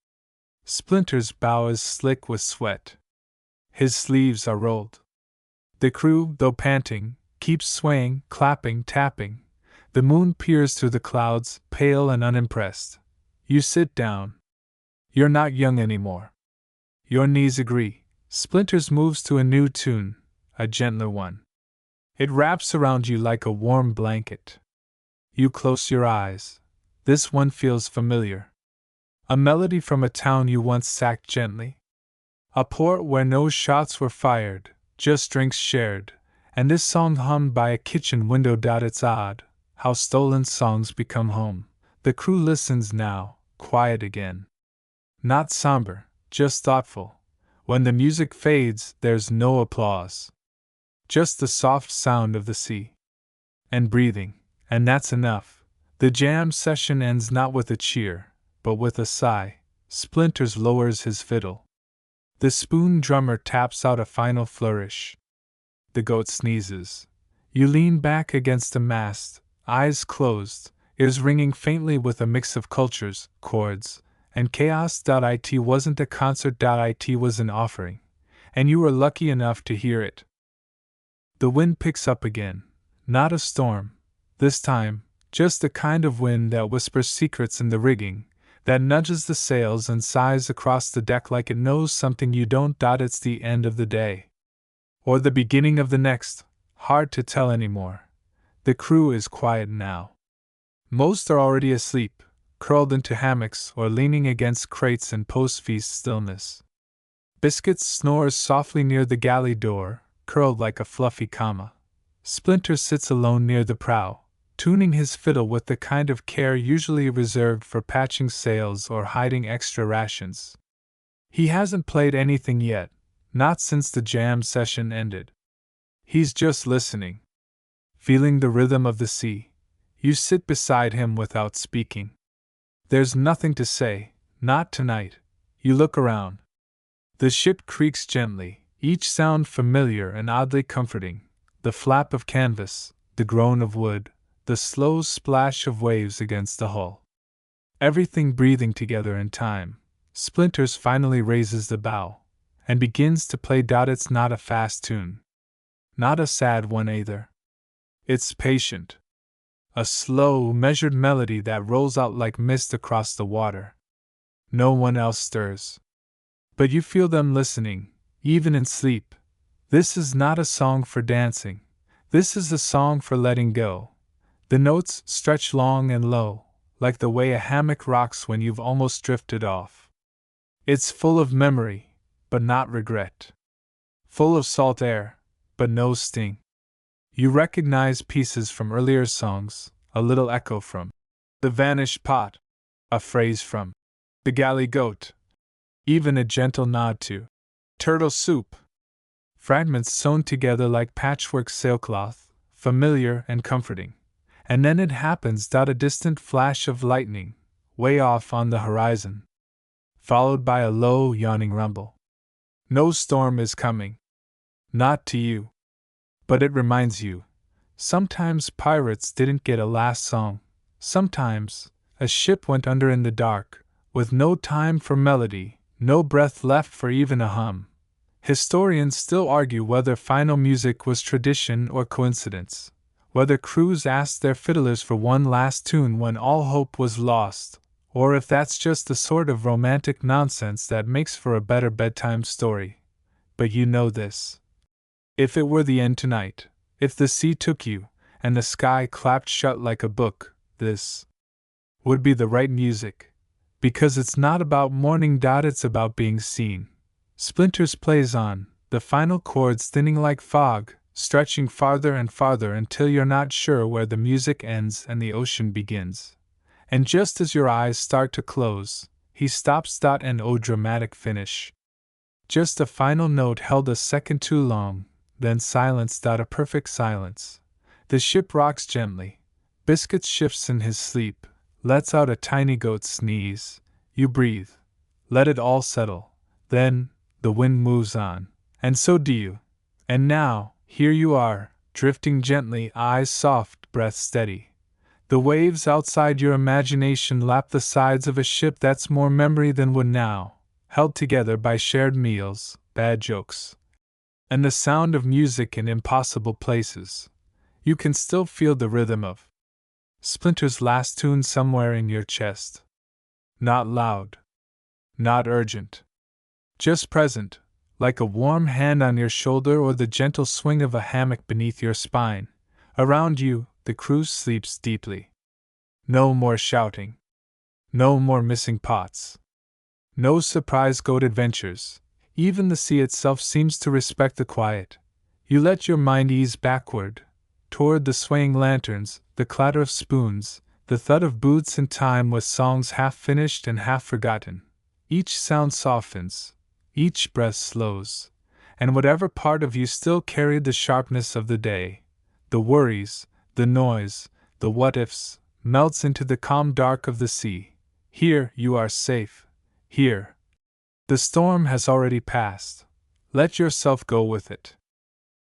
Splinters' bow is slick with sweat. His sleeves are rolled. The crew, though panting, keeps swaying, clapping, tapping. The moon peers through the clouds, pale and unimpressed. You sit down. You're not young anymore. Your knees agree. Splinters moves to a new tune, a gentler one. It wraps around you like a warm blanket. You close your eyes. This one feels familiar. A melody from a town you once sacked gently. A port where no shots were fired, just drinks shared, and this song hummed by a kitchen window. It's odd how stolen songs become home. The crew listens now, quiet again. Not somber, just thoughtful. When the music fades, there's no applause. Just the soft sound of the sea. And breathing, and that's enough. The jam session ends not with a cheer, but with a sigh. Splinters lowers his fiddle. The spoon drummer taps out a final flourish. The goat sneezes. You lean back against a mast, eyes closed, ears ringing faintly with a mix of cultures, chords, and chaos. It wasn't a concert. It was an offering, and you were lucky enough to hear it. The wind picks up again. Not a storm, this time, just the kind of wind that whispers secrets in the rigging, that nudges the sails and sighs across the deck like it knows something you don't. It's the end of the day. Or the beginning of the next, hard to tell anymore. The crew is quiet now. Most are already asleep, curled into hammocks or leaning against crates in post-feast stillness. Biscuits snores softly near the galley door, curled like a fluffy comma. Splinters sits alone near the prow, tuning his fiddle with the kind of care usually reserved for patching sails or hiding extra rations. He hasn't played anything yet, not since the jam session ended. He's just listening. Feeling the rhythm of the sea. You sit beside him without speaking. There's nothing to say, not tonight. You look around. The ship creaks gently, each sound familiar and oddly comforting. The flap of canvas, the groan of wood, the slow splash of waves against the hull. Everything breathing together in time. Splinters finally raises the bow and begins to play. It's not a fast tune. Not a sad one either. It's patient. A slow, measured melody that rolls out like mist across the water. No one else stirs. But you feel them listening, even in sleep. This is not a song for dancing. This is a song for letting go. The notes stretch long and low, like the way a hammock rocks when you've almost drifted off. It's full of memory, but not regret. Full of salt air, but no sting. You recognize pieces from earlier songs, a little echo from The Vanished Pot, a phrase from The Galley Goat, even a gentle nod to Turtle Soup. Fragments sewn together like patchwork sailcloth, familiar and comforting. And then it happens. A distant flash of lightning, way off on the horizon, followed by a low, yawning rumble. No storm is coming. Not to you. But it reminds you. Sometimes pirates didn't get a last song. Sometimes a ship went under in the dark, with no time for melody, no breath left for even a hum. Historians still argue whether final music was tradition or coincidence, whether crews asked their fiddlers for one last tune when all hope was lost, or if that's just the sort of romantic nonsense that makes for a better bedtime story. But you know this. If it were the end tonight, if the sea took you, and the sky clapped shut like a book, this would be the right music. Because it's not about morning. It's about being seen. Splinters plays on, the final chords thinning like fog, stretching farther and farther until you're not sure where the music ends and the ocean begins. And just as your eyes start to close, he stops. And oh, dramatic finish. Just a final note held a second too long, then silence. A perfect silence. The ship rocks gently. Biscuits shifts in his sleep, lets out a tiny goat sneeze. You breathe. Let it all settle. Then, the wind moves on. And so do you. And now, here you are, drifting gently, eyes soft, breath steady. The waves outside your imagination lap the sides of a ship that's more memory than wood now, held together by shared meals, bad jokes, and the sound of music in impossible places. You can still feel the rhythm of Splinter's last tune somewhere in your chest. Not loud. Not urgent. Just present, like a warm hand on your shoulder or the gentle swing of a hammock beneath your spine. Around you, the crew sleeps deeply. No more shouting. No more missing pots. No surprise goat adventures. Even the sea itself seems to respect the quiet. You let your mind ease backward, toward the swaying lanterns, the clatter of spoons, the thud of boots in time with songs half finished and half forgotten. Each sound softens, each breath slows, and whatever part of you still carried the sharpness of the day, the worries, the noise, the what-ifs, melts into the calm dark of the sea. Here you are safe. Here. The storm has already passed. Let yourself go with it.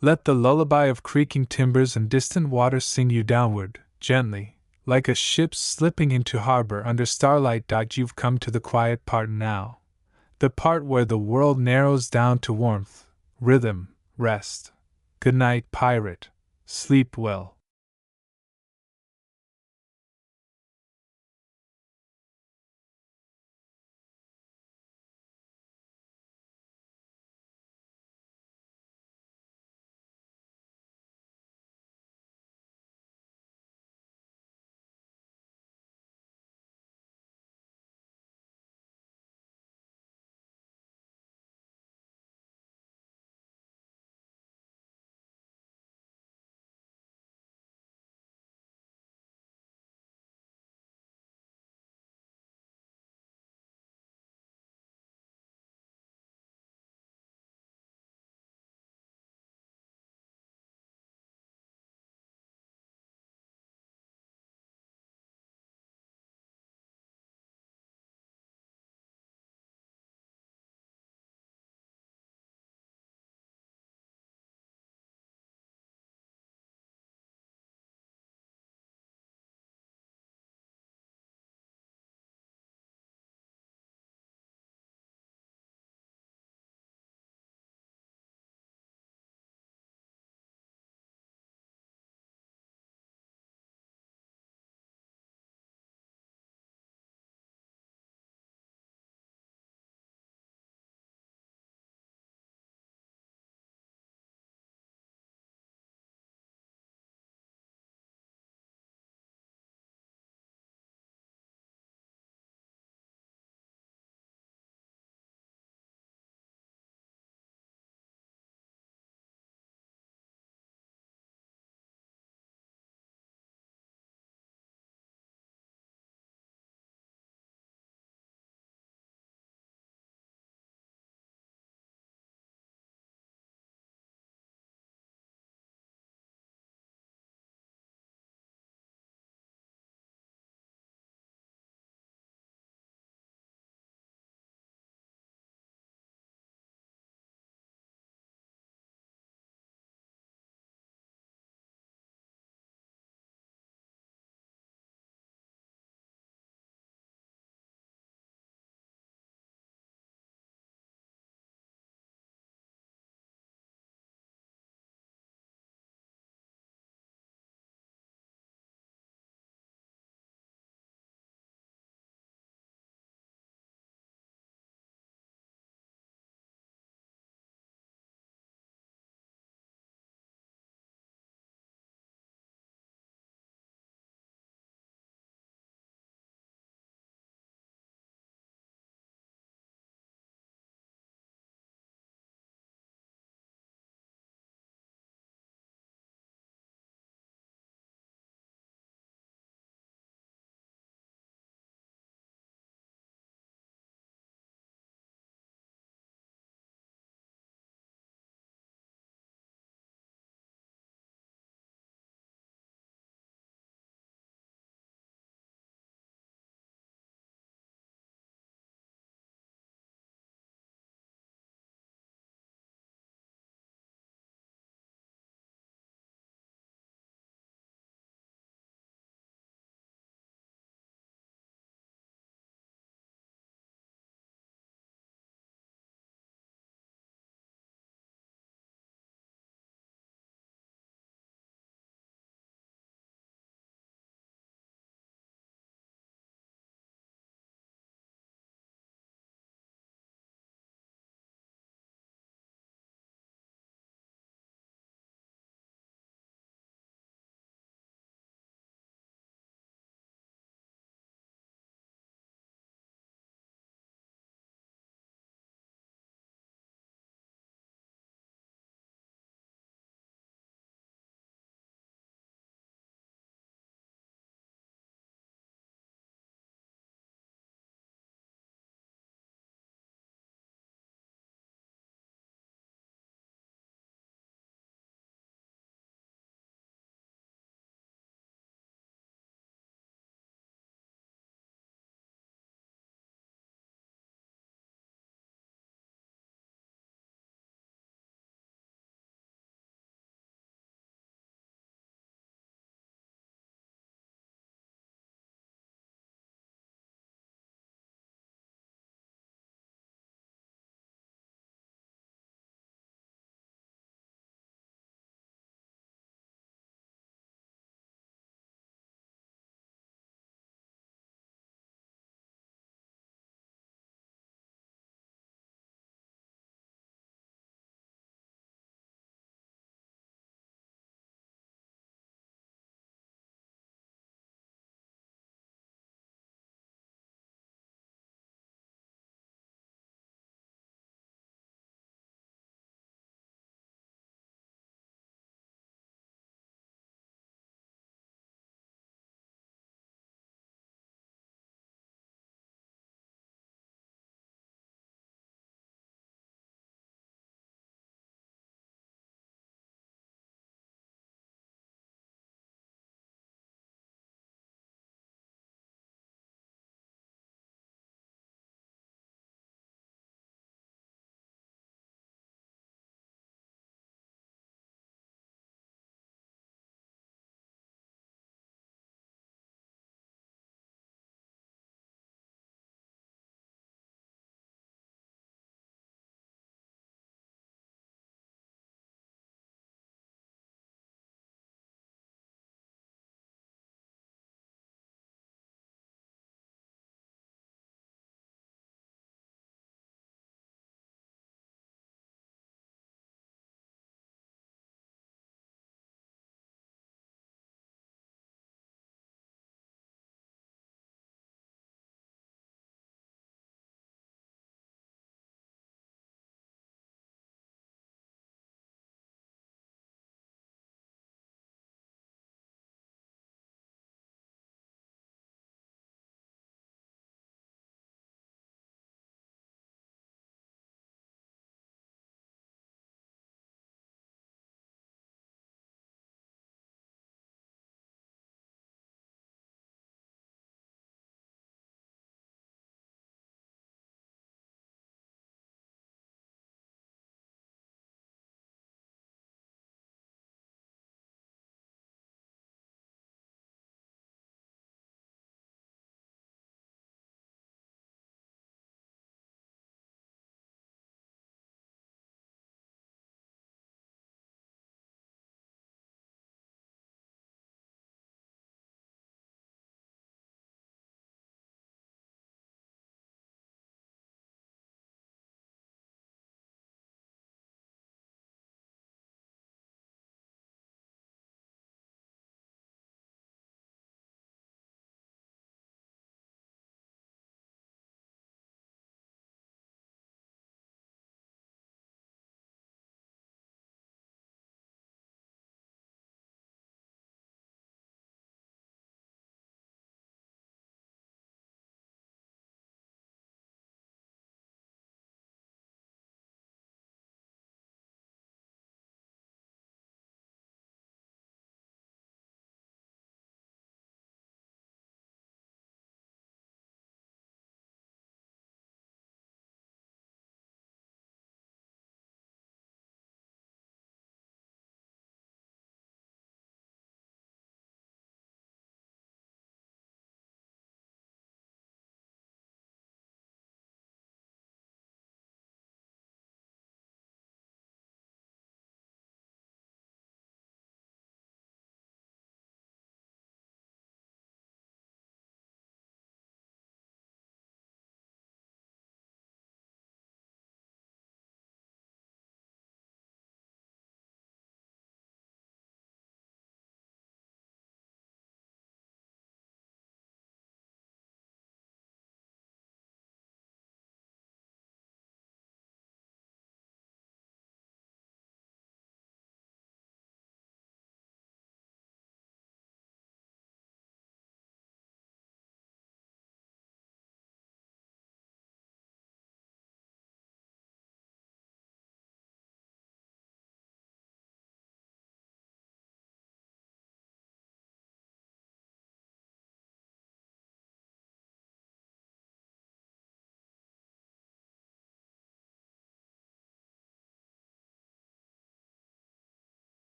Let the lullaby of creaking timbers and distant waters sing you downward, gently, like a ship slipping into harbor under starlight. You've come to the quiet part now. The part where the world narrows down to warmth, rhythm, rest. Good night, pirate. Sleep well.